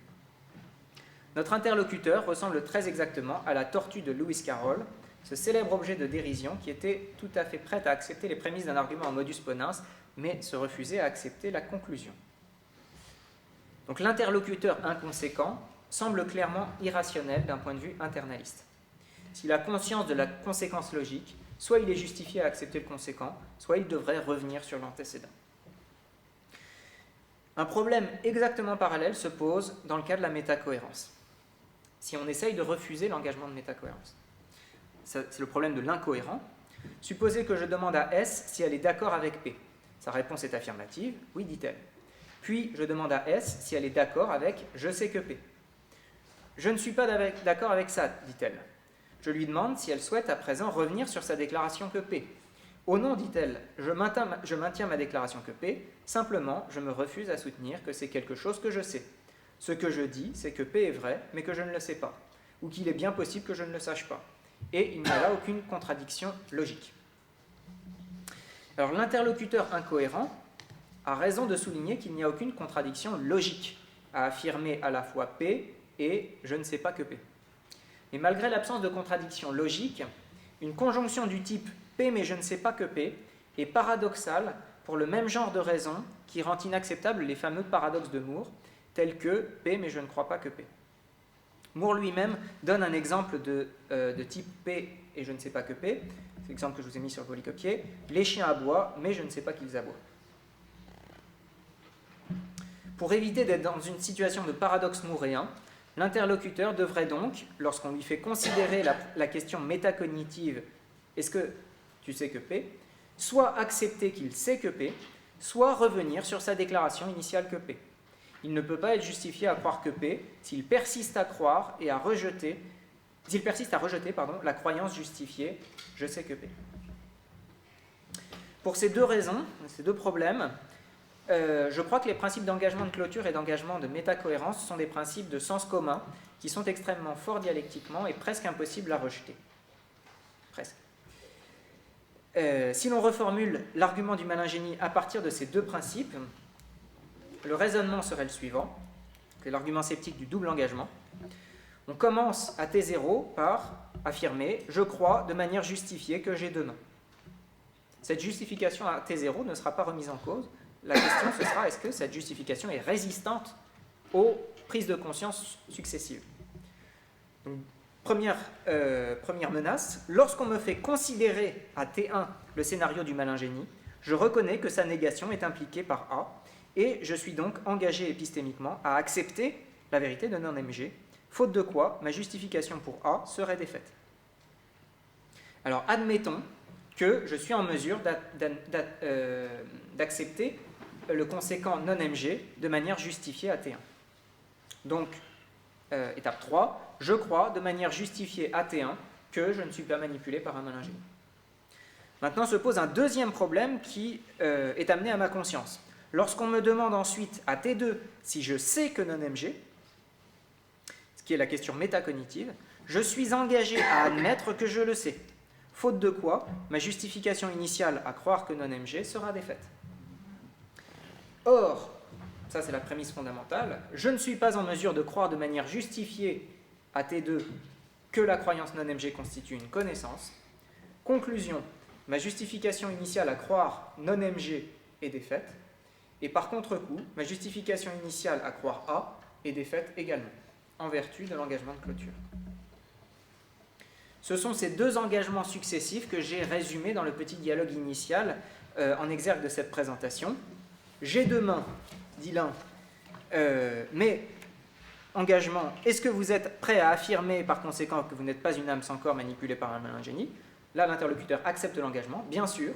Notre interlocuteur ressemble très exactement à la tortue de Lewis Carroll, ce célèbre objet de dérision qui était tout à fait prêt à accepter les prémices d'un argument en modus ponens, mais se refusait à accepter la conclusion. Donc l'interlocuteur inconséquent semble clairement irrationnel d'un point de vue internaliste. S'il a conscience de la conséquence logique, soit il est justifié à accepter le conséquent, soit il devrait revenir sur l'antécédent. Un problème exactement parallèle se pose dans le cas de la métacohérence. Si on essaye de refuser l'engagement de métacohérence. C'est le problème de l'incohérent. Supposez que je demande à S si elle est d'accord avec P. Sa réponse est affirmative, oui, dit-elle. Puis je demande à S si elle est d'accord avec « je sais que P ». Je ne suis pas d'accord avec ça, dit-elle. Je lui demande si elle souhaite à présent revenir sur sa déclaration que P. Oh non, dit-elle, je maintiens ma déclaration que P, simplement je me refuse à soutenir que c'est quelque chose que je sais. Ce que je dis, c'est que P est vrai, mais que je ne le sais pas, ou qu'il est bien possible que je ne le sache pas. Et il n'y a là aucune contradiction logique. Alors l'interlocuteur incohérent a raison de souligner qu'il n'y a aucune contradiction logique à affirmer à la fois P et je ne sais pas que P. Mais malgré l'absence de contradiction logique, une conjonction du type P mais je ne sais pas que P est paradoxale pour le même genre de raison qui rend inacceptables les fameux paradoxes de Moore, tels que P mais je ne crois pas que P. Moore lui-même donne un exemple de type P et je ne sais pas que P, c'est l'exemple que je vous ai mis sur le polycopier, les chiens aboient mais je ne sais pas qu'ils aboient. Pour éviter d'être dans une situation de paradoxe mooréen, l'interlocuteur devrait donc, lorsqu'on lui fait considérer la question métacognitive « est-ce que tu sais que P ?», soit accepter qu'il sait que P, soit revenir sur sa déclaration initiale que P. Il ne peut pas être justifié à croire que P s'il persiste à croire et à rejeter, la croyance justifiée « je sais que P ». Pour ces deux raisons, ces deux problèmes, je crois que les principes d'engagement de clôture et d'engagement de métacohérence sont des principes de sens commun qui sont extrêmement forts dialectiquement et presque impossibles à rejeter. Presque. Si l'on reformule l'argument du malingénie à partir de ces deux principes, le raisonnement serait le suivant, c'est l'argument sceptique du double engagement. On commence à T0 par affirmer « je crois de manière justifiée que j'ai deux mains ». Cette justification à T0 ne sera pas remise en cause. La question, ce sera est-ce que cette justification est résistante aux prises de conscience successives. Donc, première menace, lorsqu'on me fait considérer à T1 le scénario du malingénie, je reconnais que sa négation est impliquée par A, et je suis donc engagé épistémiquement à accepter la vérité de non-MG, faute de quoi ma justification pour A serait défaite. Alors, admettons que je suis en mesure d'accepter le conséquent non-MG de manière justifiée à T1. Donc, étape 3, je crois de manière justifiée à T1 que je ne suis pas manipulé par un malingénie. Maintenant se pose un deuxième problème qui est amené à ma conscience. Lorsqu'on me demande ensuite à T2 si je sais que non-MG, ce qui est la question métacognitive, je suis engagé à admettre que je le sais, faute de quoi ma justification initiale à croire que non-MG sera défaite. Or, ça c'est la prémisse fondamentale, je ne suis pas en mesure de croire de manière justifiée à T2 que la croyance non-MG constitue une connaissance. Conclusion, ma justification initiale à croire non-MG est défaite. Et par contre-coup, ma justification initiale à croire A est défaite également, en vertu de l'engagement de clôture. Ce sont ces deux engagements successifs que j'ai résumés dans le petit dialogue initial en exergue de cette présentation. J'ai deux mains, dit l'un, mais engagement, est-ce que vous êtes prêt à affirmer par conséquent que vous n'êtes pas une âme sans corps manipulée par un malin génie? Là, l'interlocuteur accepte l'engagement, bien sûr.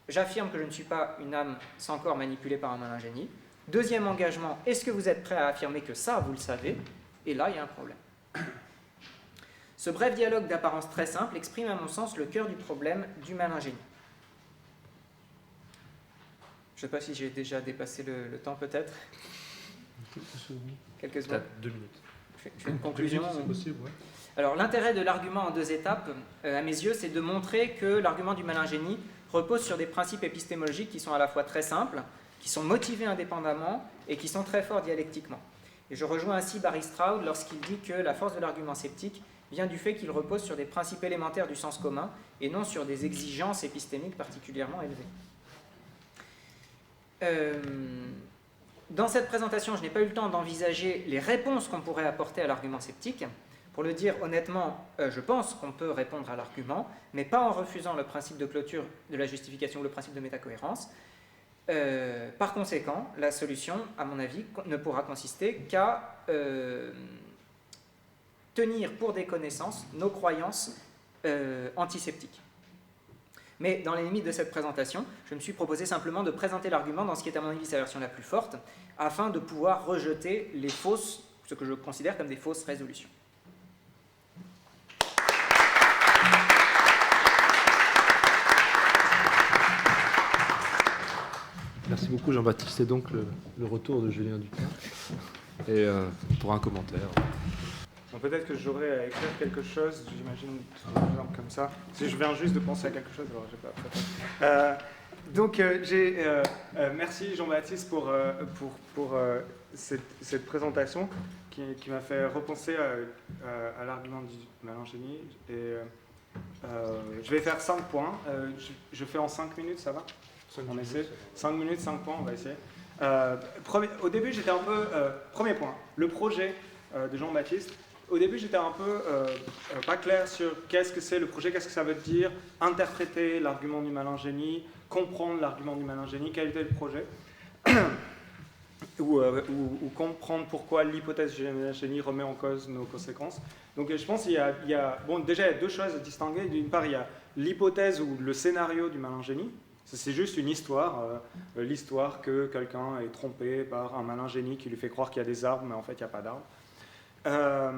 J'affirme que je ne suis pas une âme sans corps manipulée par un malin génie. Deuxième engagement, est-ce que vous êtes prêt à affirmer que ça, vous le savez? Et là, il y a un problème. Ce bref dialogue d'apparence très simple exprime à mon sens le cœur du problème du malin génie. Je ne sais pas si j'ai déjà dépassé le temps, peut-être. Quelques secondes. 2 minutes. Je fais une conclusion. C'est possible, ouais. Alors, l'intérêt de l'argument en deux étapes, à mes yeux, c'est de montrer que l'argument du malin génie repose sur des principes épistémologiques qui sont à la fois très simples, qui sont motivés indépendamment et qui sont très forts dialectiquement. Et je rejoins ainsi Barry Stroud lorsqu'il dit que la force de l'argument sceptique vient du fait qu'il repose sur des principes élémentaires du sens commun et non sur des exigences épistémiques particulièrement élevées. Dans cette présentation, je n'ai pas eu le temps d'envisager les réponses qu'on pourrait apporter à l'argument sceptique. Pour le dire honnêtement, je pense qu'on peut répondre à l'argument, mais pas en refusant le principe de clôture de la justification ou le principe de métacohérence. Par conséquent, la solution, à mon avis, ne pourra consister qu'à tenir pour des connaissances nos croyances antisceptiques. Mais dans les limites de cette présentation, je me suis proposé simplement de présenter l'argument dans ce qui est à mon avis sa version la plus forte, afin de pouvoir rejeter les fausses, ce que je considère comme des fausses résolutions. Merci beaucoup Jean-Baptiste. C'est donc le retour de Julien Dutin. Et pour un commentaire. Bon, peut-être que j'aurais à écrire quelque chose, j'imagine, par exemple comme ça. Si je viens juste de penser à quelque chose, alors j'ai pas. Merci Jean-Baptiste pour cette présentation qui m'a fait repenser à l'argument du malin génie. Et je vais faire 5 points. Je fais en 5 minutes, ça va? On essaie. 5 minutes, 5 points, on va essayer. Au début, j'étais un peu... premier point, le projet de Jean-Baptiste. Au début, j'étais un peu pas clair sur qu'est-ce que c'est le projet, qu'est-ce que ça veut dire, interpréter l'argument du malin génie, comprendre l'argument du malin génie, quel était le projet, ou comprendre pourquoi l'hypothèse du malin génie remet en cause nos conséquences. Donc je pense qu'il y a déjà il y a deux choses à distinguer. D'une part, il y a l'hypothèse ou le scénario du malin génie. C'est juste une histoire, l'histoire que quelqu'un est trompé par un malin génie qui lui fait croire qu'il y a des arbres, mais en fait il n'y a pas d'arbres. Ça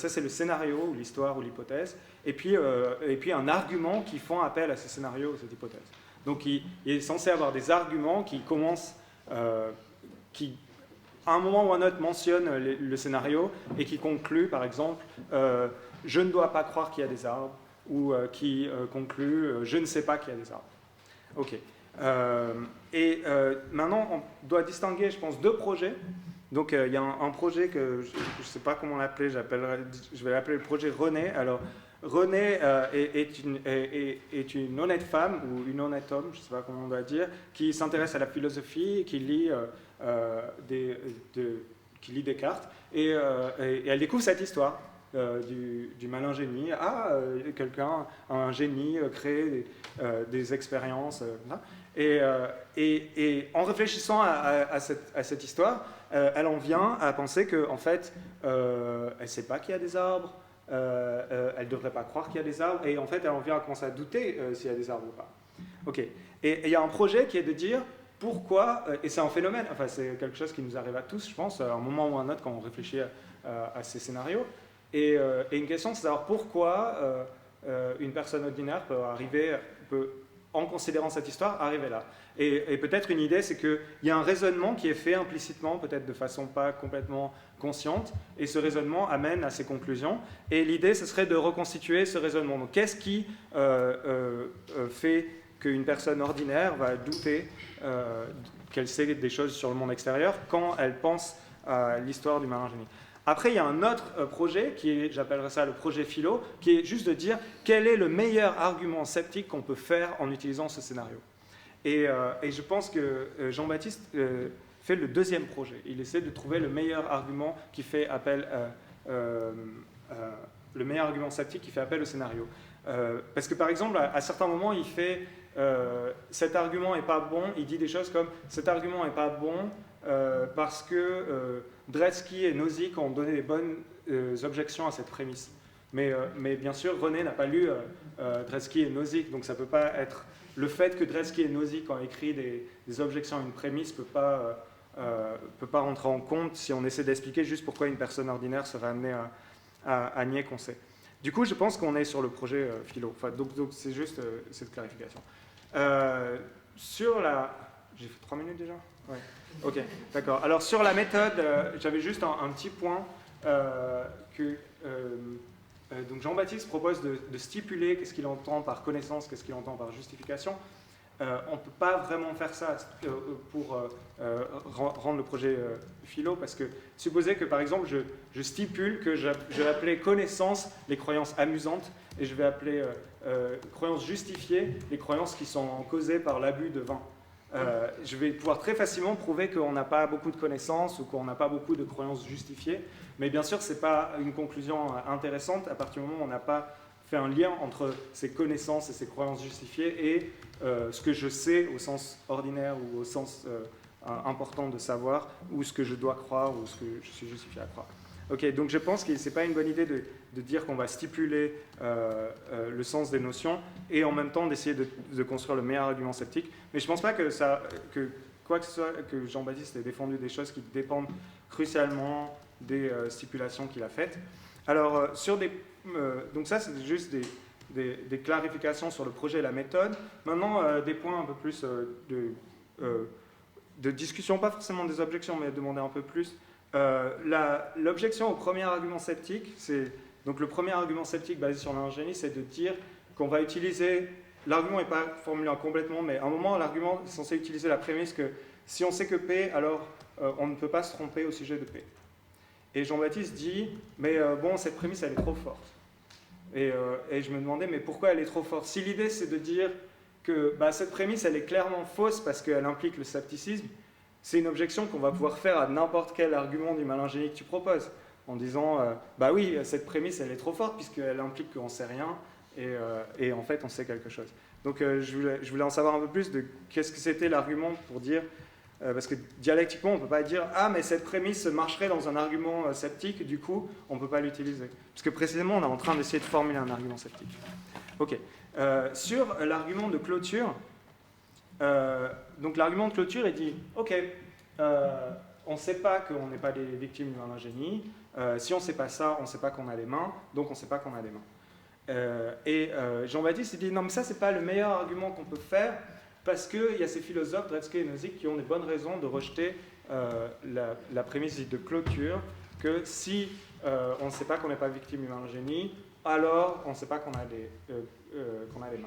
c'est le scénario, ou l'histoire, ou l'hypothèse, et puis un argument qui font appel à ce scénario ou cette hypothèse. Donc il est censé avoir des arguments qui commencent, qui à un moment ou à un autre mentionnent le scénario et qui concluent par exemple je ne dois pas croire qu'il y a des arbres, ou qui conclut je ne sais pas qu'il y a des arbres. Ok. Maintenant on doit distinguer, je pense, deux projets. Donc il y a un projet que je ne sais pas comment l'appeler, je vais l'appeler le projet René. Alors René est une honnête femme ou une honnête homme, je ne sais pas comment on doit dire, qui s'intéresse à la philosophie, qui lit Descartes, et elle découvre cette histoire du malin génie. Un génie crée des expériences. Et en réfléchissant à cette histoire, elle en vient à penser qu'en fait, elle ne sait pas qu'il y a des arbres, elle ne devrait pas croire qu'il y a des arbres, et en fait, elle en vient à commencer à douter s'il y a des arbres ou pas. Ok. Et il y a un projet qui est de dire pourquoi, et c'est un phénomène, enfin c'est quelque chose qui nous arrive à tous, je pense, à un moment ou à un autre quand on réfléchit à ces scénarios, et une question, c'est de savoir pourquoi une personne ordinaire peut, en considérant cette histoire, arriver là. Et peut-être une idée, c'est qu'il y a un raisonnement qui est fait implicitement, peut-être de façon pas complètement consciente, et ce raisonnement amène à ces conclusions. Et l'idée, ce serait de reconstituer ce raisonnement. Donc, qu'est-ce qui fait qu'une personne ordinaire va douter qu'elle sait des choses sur le monde extérieur quand elle pense à l'histoire du malin génie? Après, il y a un autre projet, j'appellerais ça le projet philo, qui est juste de dire quel est le meilleur argument sceptique qu'on peut faire en utilisant ce scénario. Et je pense que Jean-Baptiste fait le deuxième projet. Il essaie de trouver le meilleur argument qui fait appel, le meilleur argument sceptique qui fait appel au scénario. Parce que par exemple, à certains moments, il fait cet argument n'est pas bon. Il dit des choses comme cet argument n'est pas bon parce que Dretske et Nozick ont donné des bonnes objections à cette prémisse. Mais bien sûr, René n'a pas lu Dretske et Nozick, donc ça ne peut pas être... Le fait que Dretske et Nozick ont écrit des objections à une prémisse ne peut pas rentrer en compte si on essaie d'expliquer juste pourquoi une personne ordinaire serait amenée à nier qu'on sait. Du coup, je pense qu'on est sur le projet philo. Enfin, donc c'est juste cette clarification. Sur la... J'ai fait 3 minutes déjà ? Ouais. Ok, d'accord. Alors sur la méthode, j'avais juste un petit point donc Jean-Baptiste propose de stipuler qu'est-ce qu'il entend par connaissance, qu'est-ce qu'il entend par justification. On ne peut pas vraiment faire ça pour rendre le projet philo, parce que supposez que par exemple je stipule que je vais appeler connaissance les croyances amusantes et je vais appeler croyances justifiées les croyances qui sont causées par l'abus de vin. Je vais pouvoir très facilement prouver qu'on n'a pas beaucoup de connaissances ou qu'on n'a pas beaucoup de croyances justifiées, mais bien sûr ce n'est pas une conclusion intéressante à partir du moment où on n'a pas fait un lien entre ces connaissances et ces croyances justifiées et ce que je sais au sens ordinaire ou au sens important de savoir, ou ce que je dois croire ou ce que je suis justifié à croire. Ok, donc je pense que ce n'est pas une bonne idée de dire qu'on va stipuler le sens des notions et en même temps d'essayer de construire le meilleur argument sceptique. Mais je ne pense pas que quoi que ce soit, que Jean-Baptiste ait défendu des choses qui dépendent crucialement des stipulations qu'il a faites. Alors, donc ça, c'est juste des clarifications sur le projet et la méthode. Maintenant, des points un peu plus de discussion, pas forcément des objections, mais demander un peu plus. L'objection au premier argument sceptique, donc le premier argument sceptique basé sur l'ingénie, c'est de dire qu'on va utiliser, l'argument n'est pas formulé complètement, mais à un moment, l'argument est censé utiliser la prémisse que si on sait que P, alors on ne peut pas se tromper au sujet de P. Et Jean-Baptiste dit, mais bon, cette prémisse, elle est trop forte. Et je me demandais, mais pourquoi elle est trop forte? Si l'idée, c'est de dire que cette prémisse, elle est clairement fausse parce qu'elle implique le scepticisme, c'est une objection qu'on va pouvoir faire à n'importe quel argument du malingénie que tu proposes, en disant, bah oui, cette prémisse, elle est trop forte puisqu'elle implique qu'on ne sait rien, et en fait, on sait quelque chose. Donc, je voulais en savoir un peu plus de qu'est-ce que c'était l'argument pour dire, parce que dialectiquement, on ne peut pas dire, ah, mais cette prémisse marcherait dans un argument sceptique, du coup, on ne peut pas l'utiliser. Parce que précisément, on est en train d'essayer de formuler un argument sceptique. Ok. Sur l'argument de clôture, donc l'argument de clôture, il dit, ok, on ne sait pas qu'on n'est pas des victimes du malingénie, si on ne sait pas ça, on ne sait pas qu'on a les mains, donc on ne sait pas qu'on a les mains. Jean-Baptiste, il dit, non mais ça, c'est pas le meilleur argument qu'on peut faire, parce qu'il y a ces philosophes, Dretske et Nozick, qui ont des bonnes raisons de rejeter la prémisse de clôture, que si on ne sait pas qu'on n'est pas victime du malingénie, alors on ne sait pas qu'on a les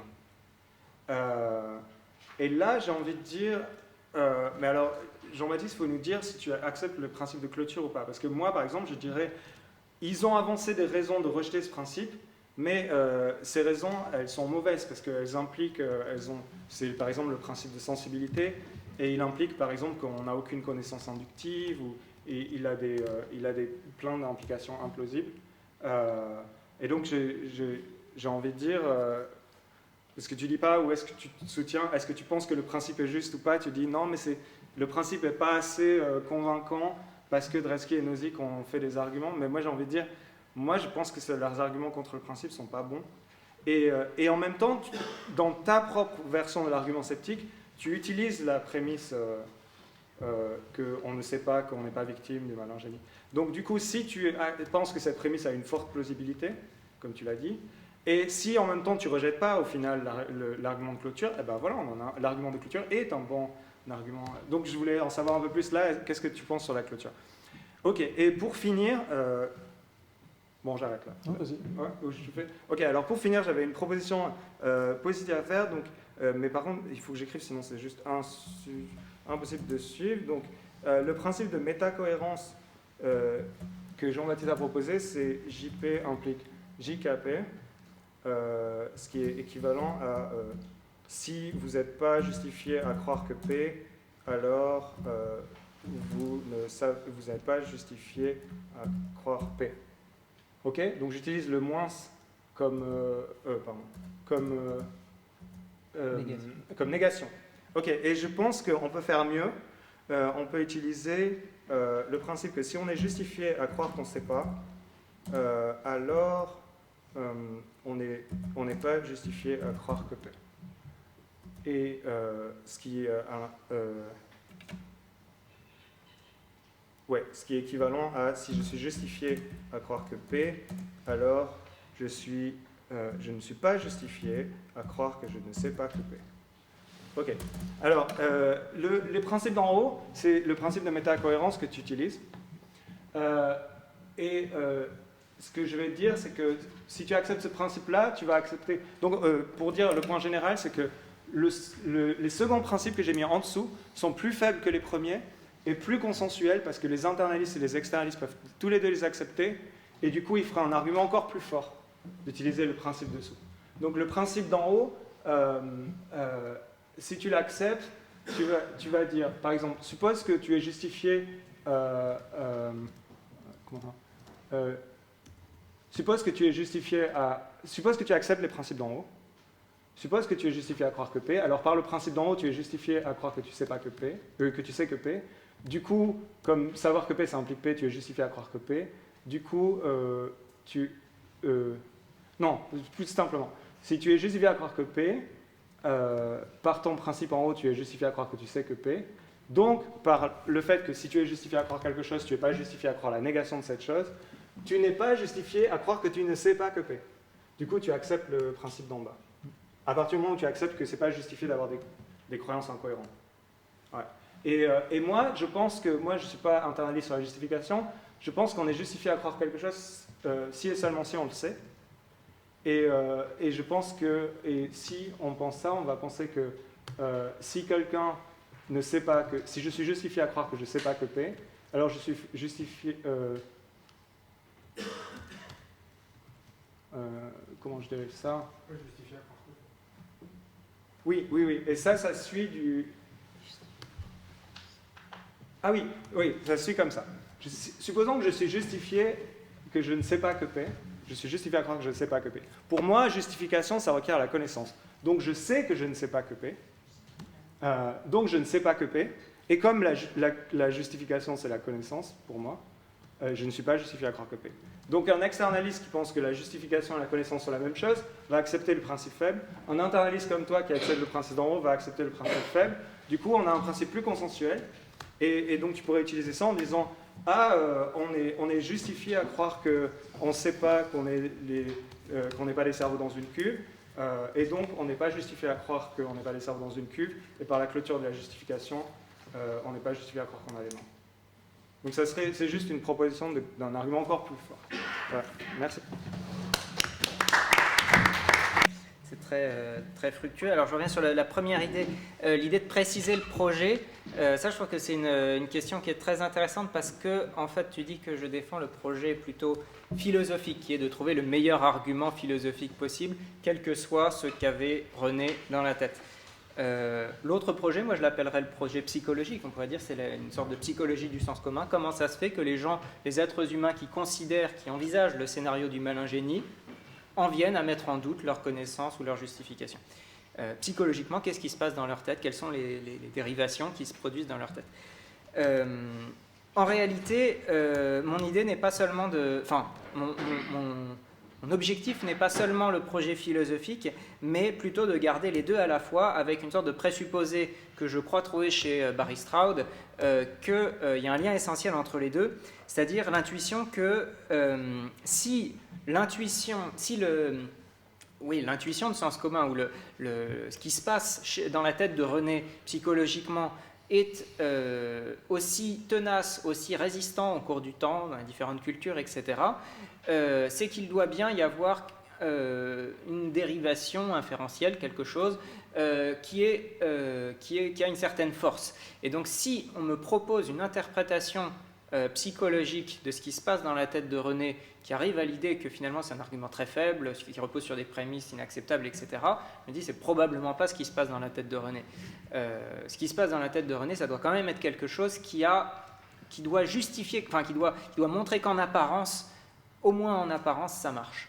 mains. Et là, j'ai envie de dire, mais alors, Jean-Baptiste, il faut nous dire si tu acceptes le principe de clôture ou pas. Parce que moi, par exemple, je dirais, ils ont avancé des raisons de rejeter ce principe, mais ces raisons, elles sont mauvaises parce qu'elles impliquent, c'est par exemple le principe de sensibilité, et il implique par exemple qu'on n'a aucune connaissance inductive, et il a plein d'implications implausibles. Et donc j'ai envie de dire, est-ce que tu dis pas, ou est-ce que tu te soutiens, est-ce que tu penses que le principe est juste ou pas? Tu dis non, mais le principe n'est pas assez convaincant parce que Dretske et Nozick ont fait des arguments, mais moi j'ai envie de dire, moi je pense que leurs arguments contre le principe ne sont pas bons. Et en même temps, dans ta propre version de l'argument sceptique, tu utilises la prémisse qu'on ne sait pas, qu'on n'est pas victime du malingénie. Donc du coup, si tu penses que cette prémisse a une forte plausibilité, comme tu l'as dit, et si en même temps tu ne rejettes pas au final l'argument de clôture, eh ben voilà, l'argument de clôture est un bon argument. Donc je voulais en savoir un peu plus là, qu'est-ce que tu penses sur la clôture? Ok, et pour finir, bon j'arrête là. Non, vas-y. Ouais, ok, alors pour finir, j'avais une proposition positive à faire, donc, mais par contre il faut que j'écrive, sinon c'est juste impossible de suivre. Donc le principe de métacohérence que Jean-Baptiste a proposé, c'est JP implique JKP, ce qui est équivalent à si vous n'êtes pas justifié à croire que P, alors vous n'êtes pas justifié à croire P. Ok? Donc j'utilise le moins comme, comme négation. Ok, et je pense qu'on peut faire mieux. On peut utiliser le principe que si on est justifié à croire qu'on ne sait pas, alors on n'est pas justifié à croire que P. Et ce qui est équivalent à si je suis justifié à croire que P, alors je ne suis pas justifié à croire que je ne sais pas que P. Ok. Alors, les principes d'en haut, c'est le principe de métacohérence que tu utilises. Ce que je vais te dire, c'est que si tu acceptes ce principe-là, tu vas accepter... Donc, pour dire le point général, c'est que les seconds principes que j'ai mis en dessous sont plus faibles que les premiers et plus consensuels parce que les internalistes et les externalistes peuvent tous les deux les accepter et du coup, il fera un argument encore plus fort d'utiliser le principe dessous. Donc, le principe d'en haut... si tu l'acceptes, tu vas dire, par exemple, suppose que tu es justifié, suppose que tu acceptes les principes d'en haut, suppose que tu es justifié à croire que P, alors par le principe d'en haut, tu es justifié à croire que tu sais pas que P, que tu sais que P, du coup, comme savoir que P ça implique P, tu es justifié à croire que P, du coup, non, plus simplement, si tu es justifié à croire que P, par ton principe en haut, tu es justifié à croire que tu sais que P. Donc, par le fait que si tu es justifié à croire quelque chose, tu n'es pas justifié à croire la négation de cette chose, tu n'es pas justifié à croire que tu ne sais pas que P. Du coup, tu acceptes le principe d'en bas. À partir du moment où tu acceptes que ce n'est pas justifié d'avoir des croyances incohérentes. Ouais. Et moi, je pense que, moi je ne suis pas internaliste sur la justification, je pense qu'on est justifié à croire quelque chose si et seulement si on le sait. Et je pense que si on pense ça, on va penser que si quelqu'un ne sait pas que... Si je suis justifié à croire que je ne sais pas que P, alors je suis justifié... comment je dirais ça? Justifié à croire que... Oui. Et ça suit du... Ah oui, ça suit comme ça. Supposons que je suis justifié que je ne sais pas que P. Je suis justifié à croire que je ne sais pas que P. Pour moi, justification, ça requiert la connaissance. Donc, je sais que je ne sais pas que P. Donc, je ne sais pas que P. Et comme la justification, c'est la connaissance, pour moi, je ne suis pas justifié à croire que P. Donc, un externaliste qui pense que la justification et la connaissance sont la même chose va accepter le principe faible. Un internaliste comme toi qui accepte le principe d'en haut va accepter le principe faible. Du coup, on a un principe plus consensuel. Et donc, tu pourrais utiliser ça en disant... on est justifié à croire qu'on ne sait pas qu'on n'est pas les cerveaux dans une cuve, et donc on n'est pas justifié à croire qu'on n'est pas les cerveaux dans une cuve, et par la clôture de la justification, on n'est pas justifié à croire qu'on a les mains. Donc c'est juste une proposition d'un argument encore plus fort. Voilà. Merci. C'est très fructueux. Alors je reviens sur la première idée, l'idée de préciser le projet. Ça, je trouve que c'est une question qui est très intéressante parce que, en fait, tu dis que je défends le projet plutôt philosophique, qui est de trouver le meilleur argument philosophique possible, quel que soit ce qu'avait René dans la tête. L'autre projet, moi je l'appellerais le projet psychologique, on pourrait dire c'est une sorte de psychologie du sens commun. Comment ça se fait que les êtres humains qui considèrent, qui envisagent le scénario du malingénie, en viennent à mettre en doute leur connaissance ou leur justification. Psychologiquement, qu'est-ce qui se passe dans leur tête? Quelles sont les dérivations qui se produisent dans leur tête? En réalité, mon idée n'est pas seulement de... Enfin, mon objectif n'est pas seulement le projet philosophique, mais plutôt de garder les deux à la fois avec une sorte de présupposé que je crois trouver chez Barry Stroud, qu'il y a un lien essentiel entre les deux, c'est-à-dire l'intuition que si l'intuition de sens commun, ou ce qui se passe dans la tête de René psychologiquement, est aussi tenace, aussi résistant au cours du temps, dans les différentes cultures, etc., c'est qu'il doit bien y avoir une dérivation inférentielle, quelque chose qui a une certaine force. Et donc si on me propose une interprétation psychologique de ce qui se passe dans la tête de René, qui arrive à l'idée que finalement c'est un argument très faible, qui repose sur des prémices inacceptables, etc., je me dis c'est probablement pas ce qui se passe dans la tête de René. Ce qui se passe dans la tête de René, ça doit quand même être quelque chose qui doit justifier, enfin qui doit montrer qu'en apparence, au moins en apparence, ça marche.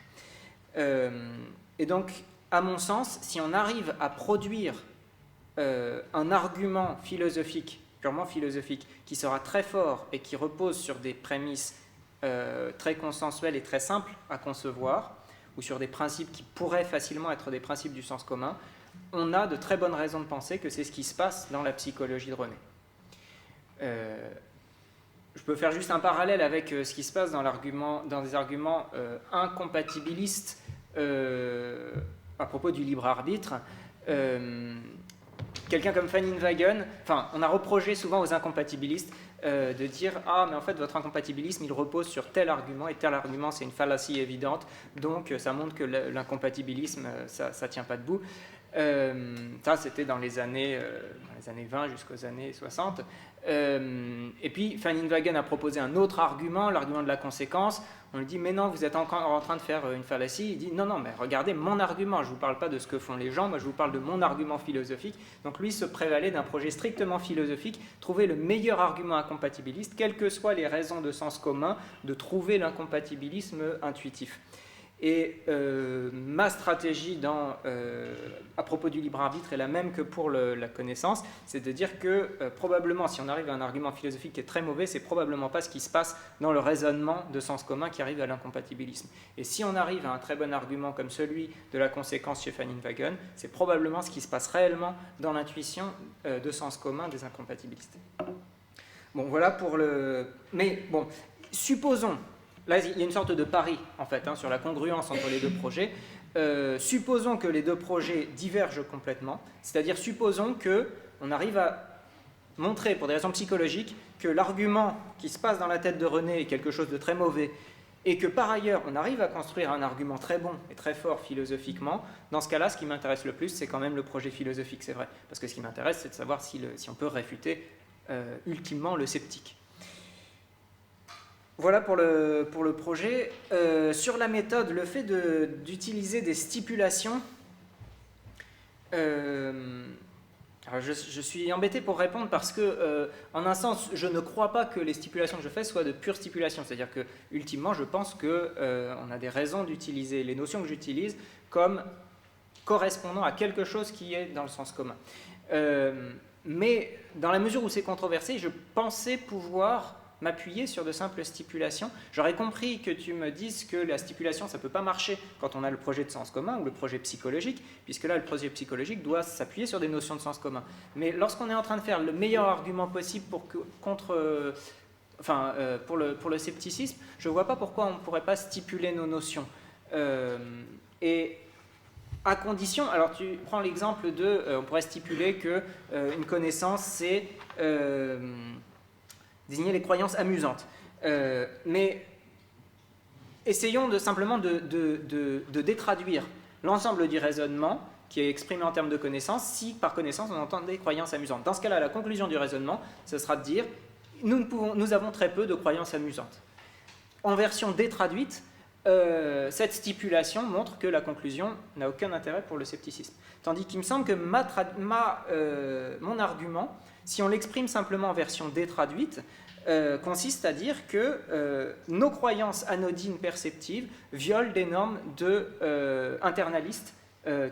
Et donc, à mon sens, si on arrive à produire un argument philosophique, purement philosophique, qui sera très fort et qui repose sur des prémices très consensuelles et très simples à concevoir, ou sur des principes qui pourraient facilement être des principes du sens commun, on a de très bonnes raisons de penser que c'est ce qui se passe dans la psychologie de René. Je peux faire juste un parallèle avec ce qui se passe dans des arguments incompatibilistes à propos du libre arbitre. Quelqu'un comme Van Inwagen, on a reproché souvent aux incompatibilistes de dire « Ah, mais en fait, votre incompatibilisme, il repose sur tel argument, et tel argument, c'est une fallacie évidente, donc ça montre que l'incompatibilisme, ça ne tient pas debout. » Ça, c'était dans les années 20 jusqu'aux années 60. Et puis, Van Inwagen a proposé un autre argument, l'argument de la conséquence. On lui dit, mais non, vous êtes encore en train de faire une fallacie. Il dit, non, mais regardez mon argument, je ne vous parle pas de ce que font les gens, moi je vous parle de mon argument philosophique. Donc lui se prévalait d'un projet strictement philosophique, trouver le meilleur argument incompatibiliste, quelles que soient les raisons de sens commun, de trouver l'incompatibilisme intuitif. Et ma stratégie à propos du libre arbitre est la même que pour la connaissance, c'est de dire que probablement, si on arrive à un argument philosophique qui est très mauvais, c'est probablement pas ce qui se passe dans le raisonnement de sens commun qui arrive à l'incompatibilisme. Et si on arrive à un très bon argument comme celui de la conséquence chez Van Inwagen, c'est probablement ce qui se passe réellement dans l'intuition de sens commun des incompatibilistes. Bon, voilà pour le... Mais bon, supposons... Là, il y a une sorte de pari, en fait, sur la congruence entre les deux projets. Supposons que les deux projets divergent complètement, c'est-à-dire supposons qu'on arrive à montrer, pour des raisons psychologiques, que l'argument qui se passe dans la tête de René est quelque chose de très mauvais, et que par ailleurs, on arrive à construire un argument très bon et très fort philosophiquement. Dans ce cas-là, ce qui m'intéresse le plus, c'est quand même le projet philosophique, c'est vrai. Parce que ce qui m'intéresse, c'est de savoir si on peut réfuter ultimement le sceptique. Voilà pour le projet. Sur la méthode, le fait d'utiliser des stipulations, alors je suis embêté pour répondre parce que, en un sens, je ne crois pas que les stipulations que je fais soient de pures stipulations. C'est-à-dire que, ultimement, je pense qu'on a des raisons d'utiliser les notions que j'utilise comme correspondant à quelque chose qui est dans le sens commun. Mais dans la mesure où c'est controversé, je pensais pouvoir m'appuyer sur de simples stipulations. J'aurais compris que tu me dises que la stipulation, ça ne peut pas marcher quand on a le projet de sens commun ou le projet psychologique, puisque là, le projet psychologique doit s'appuyer sur des notions de sens commun. Mais lorsqu'on est en train de faire le meilleur argument possible pour le scepticisme, je ne vois pas pourquoi on ne pourrait pas stipuler nos notions. Et à condition, alors tu prends l'exemple on pourrait stipuler qu'une connaissance, c'est désigner les croyances amusantes. Mais essayons simplement de détraduire l'ensemble du raisonnement qui est exprimé en termes de connaissances, si par connaissance on entend des croyances amusantes. Dans ce cas-là, la conclusion du raisonnement, ce sera de dire nous avons très peu de croyances amusantes. En version détraduite, cette stipulation montre que la conclusion n'a aucun intérêt pour le scepticisme. Tandis qu'il me semble que mon argument, si on l'exprime simplement en version détraduite, consiste à dire que nos croyances anodines perceptives violent des normes internalistes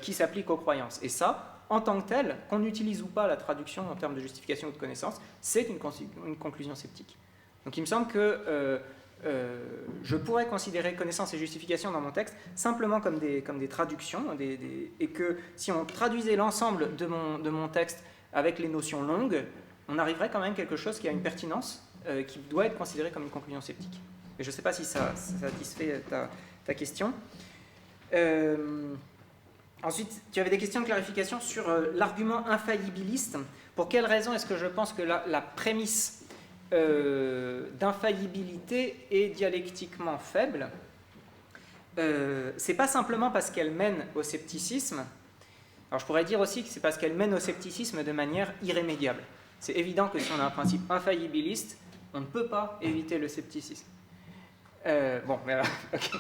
qui s'appliquent aux croyances. Et ça, en tant que tel, qu'on utilise ou pas la traduction en termes de justification ou de connaissance, c'est une conclusion sceptique. Donc il me semble que je pourrais considérer connaissance et justification dans mon texte simplement comme des traductions, et que si on traduisait l'ensemble de mon texte avec les notions longues, on arriverait quand même à quelque chose qui a une pertinence, qui doit être considéré comme une conclusion sceptique. Et je ne sais pas si ça satisfait ta question. Ensuite, tu avais des questions de clarification sur l'argument infaillibiliste. Pour quelle raison est-ce que je pense que la prémisse d'infaillibilité est dialectiquement faible? C'est pas simplement parce qu'elle mène au scepticisme. Alors je pourrais dire aussi que c'est parce qu'elle mène au scepticisme de manière irrémédiable. C'est évident que si on a un principe infaillibiliste, on ne peut pas éviter le scepticisme. Bon, mais ok.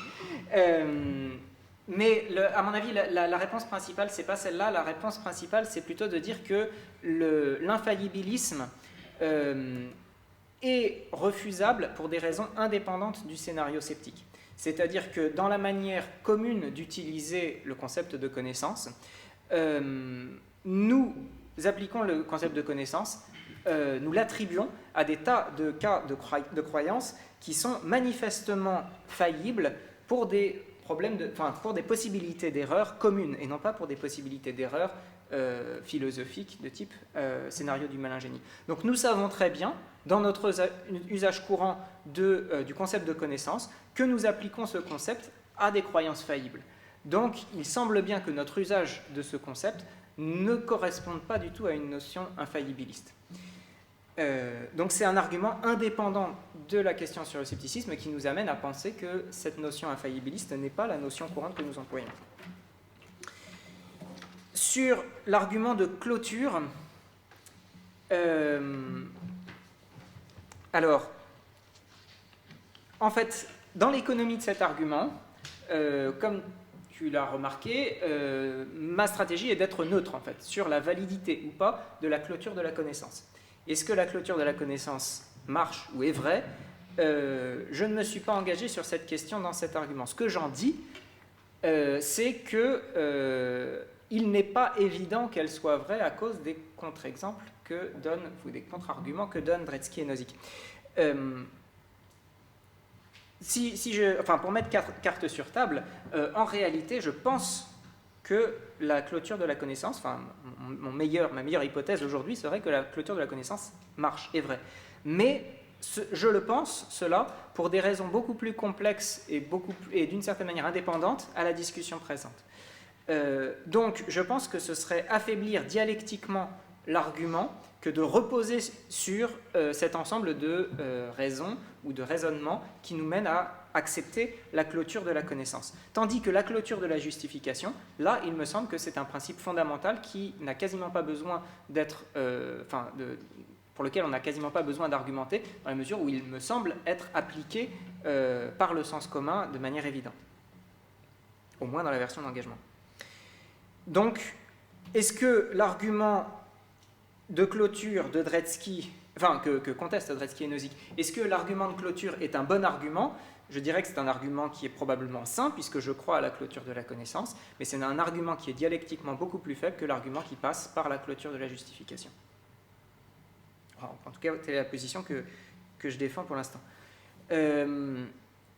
Mais à mon avis, la réponse principale, c'est pas celle-là. La réponse principale, c'est plutôt de dire que l'infaillibilisme est refusable pour des raisons indépendantes du scénario sceptique. C'est-à-dire que dans la manière commune d'utiliser le concept de connaissance, nous appliquons le concept de connaissance, nous l'attribuons à des tas de cas de croyances qui sont manifestement faillibles pour des pour des possibilités d'erreur communes et non pas pour des possibilités d'erreur philosophiques de type scénario du malingénie. Donc nous savons très bien, dans notre usage courant du concept de connaissance, que nous appliquons ce concept à des croyances faillibles. Donc il semble bien que notre usage de ce concept ne corresponde pas du tout à une notion infaillibiliste. Donc c'est un argument indépendant de la question sur le scepticisme qui nous amène à penser que cette notion infaillibiliste n'est pas la notion courante que nous employons. Sur l'argument de clôture, alors, en fait, dans l'économie de cet argument, comme tu l'as remarqué, ma stratégie est d'être neutre en fait, sur la validité ou pas de la clôture de la connaissance. Est-ce que la clôture de la connaissance marche ou est vraie ? Je ne me suis pas engagé sur cette question dans cet argument. Ce que j'en dis, c'est qu'il n'est pas évident qu'elle soit vraie à cause des contre-exemples que donnent, ou des contre-arguments que donnent Dretski et Nozick. Pour mettre carte sur table, en réalité, je pense que la clôture de la connaissance, ma meilleure hypothèse aujourd'hui serait que la clôture de la connaissance marche, est vraie. Mais je le pense, cela, pour des raisons beaucoup plus complexes et d'une certaine manière indépendantes à la discussion présente. Donc, je pense que ce serait affaiblir dialectiquement l'argument que de reposer sur cet ensemble de raisons ou de raisonnements qui nous mènent à accepter la clôture de la connaissance. Tandis que la clôture de la justification, là, il me semble que c'est un principe fondamental qui n'a quasiment pas besoin d'être... pour lequel on n'a quasiment pas besoin d'argumenter, dans la mesure où il me semble être appliqué par le sens commun de manière évidente. Au moins dans la version d'engagement. Donc, est-ce que l'argument de clôture de Dretski, que contestent Dretski et Nozick, est-ce que l'argument de clôture est un bon argument ? Je dirais que c'est un argument qui est probablement sain, puisque je crois à la clôture de la connaissance, mais c'est un argument qui est dialectiquement beaucoup plus faible que l'argument qui passe par la clôture de la justification. Alors, en tout cas, c'est la position que je défends pour l'instant.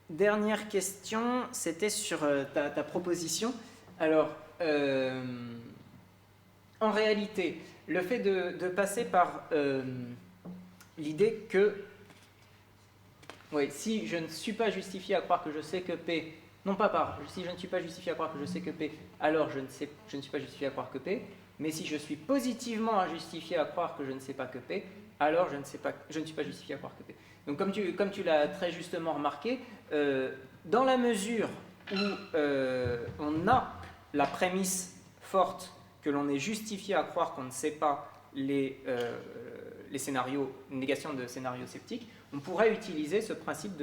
Dernière question, c'était sur ta proposition. Alors, en réalité, le fait de passer par l'idée que si je ne suis pas justifié à croire que je sais que P, si je ne suis pas justifié à croire que je sais que P, alors je ne suis pas justifié à croire que P, mais si je suis positivement justifié à croire que je ne sais pas que P, alors je ne suis pas justifié à croire que P. Donc comme tu l'as très justement remarqué, dans la mesure où on a la prémisse forte que l'on est justifié à croire qu'on ne sait pas les scénarios, négation de scénarios sceptiques, on pourrait utiliser ce principe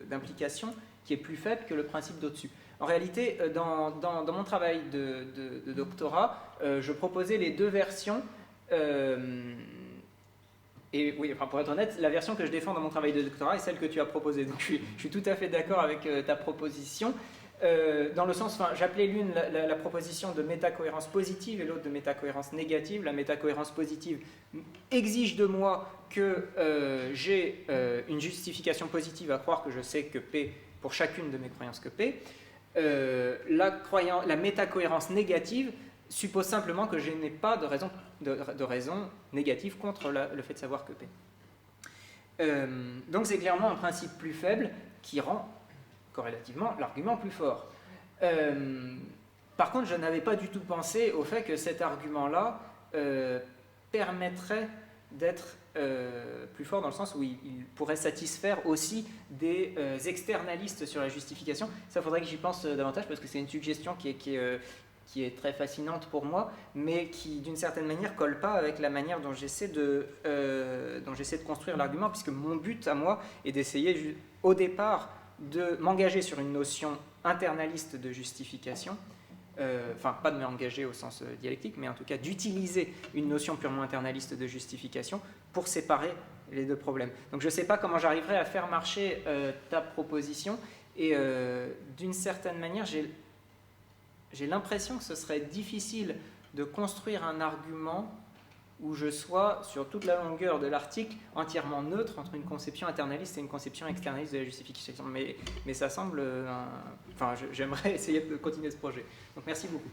d'implication qui est plus faible que le principe d'au-dessus. En réalité, dans mon travail de doctorat, je proposais les deux versions. Et oui, pour être honnête, la version que je défends dans mon travail de doctorat est celle que tu as proposée. Donc je suis tout à fait d'accord avec ta proposition. Dans le sens, j'appelais l'une la proposition de métacohérence positive et l'autre de métacohérence négative. La métacohérence positive exige de moi que j'ai une justification positive à croire que je sais que P pour chacune de mes croyances que P. La métacohérence négative suppose simplement que je n'ai pas de raison négative contre le fait de savoir que P. Donc c'est clairement un principe plus faible qui rend corrélativement l'argument plus fort. Par contre, je n'avais pas du tout pensé au fait que cet argument-là permettrait d'être plus fort dans le sens où il pourrait satisfaire aussi des externalistes sur la justification. Ça, faudrait que j'y pense davantage parce que c'est une suggestion qui qui est très fascinante pour moi, mais qui d'une certaine manière colle pas avec la manière dont j'essaie de construire l'argument, puisque mon but à moi est d'essayer au départ de m'engager sur une notion internaliste de justification, enfin pas de m'engager au sens dialectique, mais en tout cas d'utiliser une notion purement internaliste de justification pour séparer les deux problèmes. Donc je ne sais pas comment j'arriverai à faire marcher ta proposition, et d'une certaine manière j'ai l'impression que ce serait difficile de construire un argument où je sois, sur toute la longueur de l'article, entièrement neutre entre une conception internaliste et une conception externaliste de la justification. Mais ça semble... Enfin, j'aimerais essayer de continuer ce projet. Donc merci beaucoup.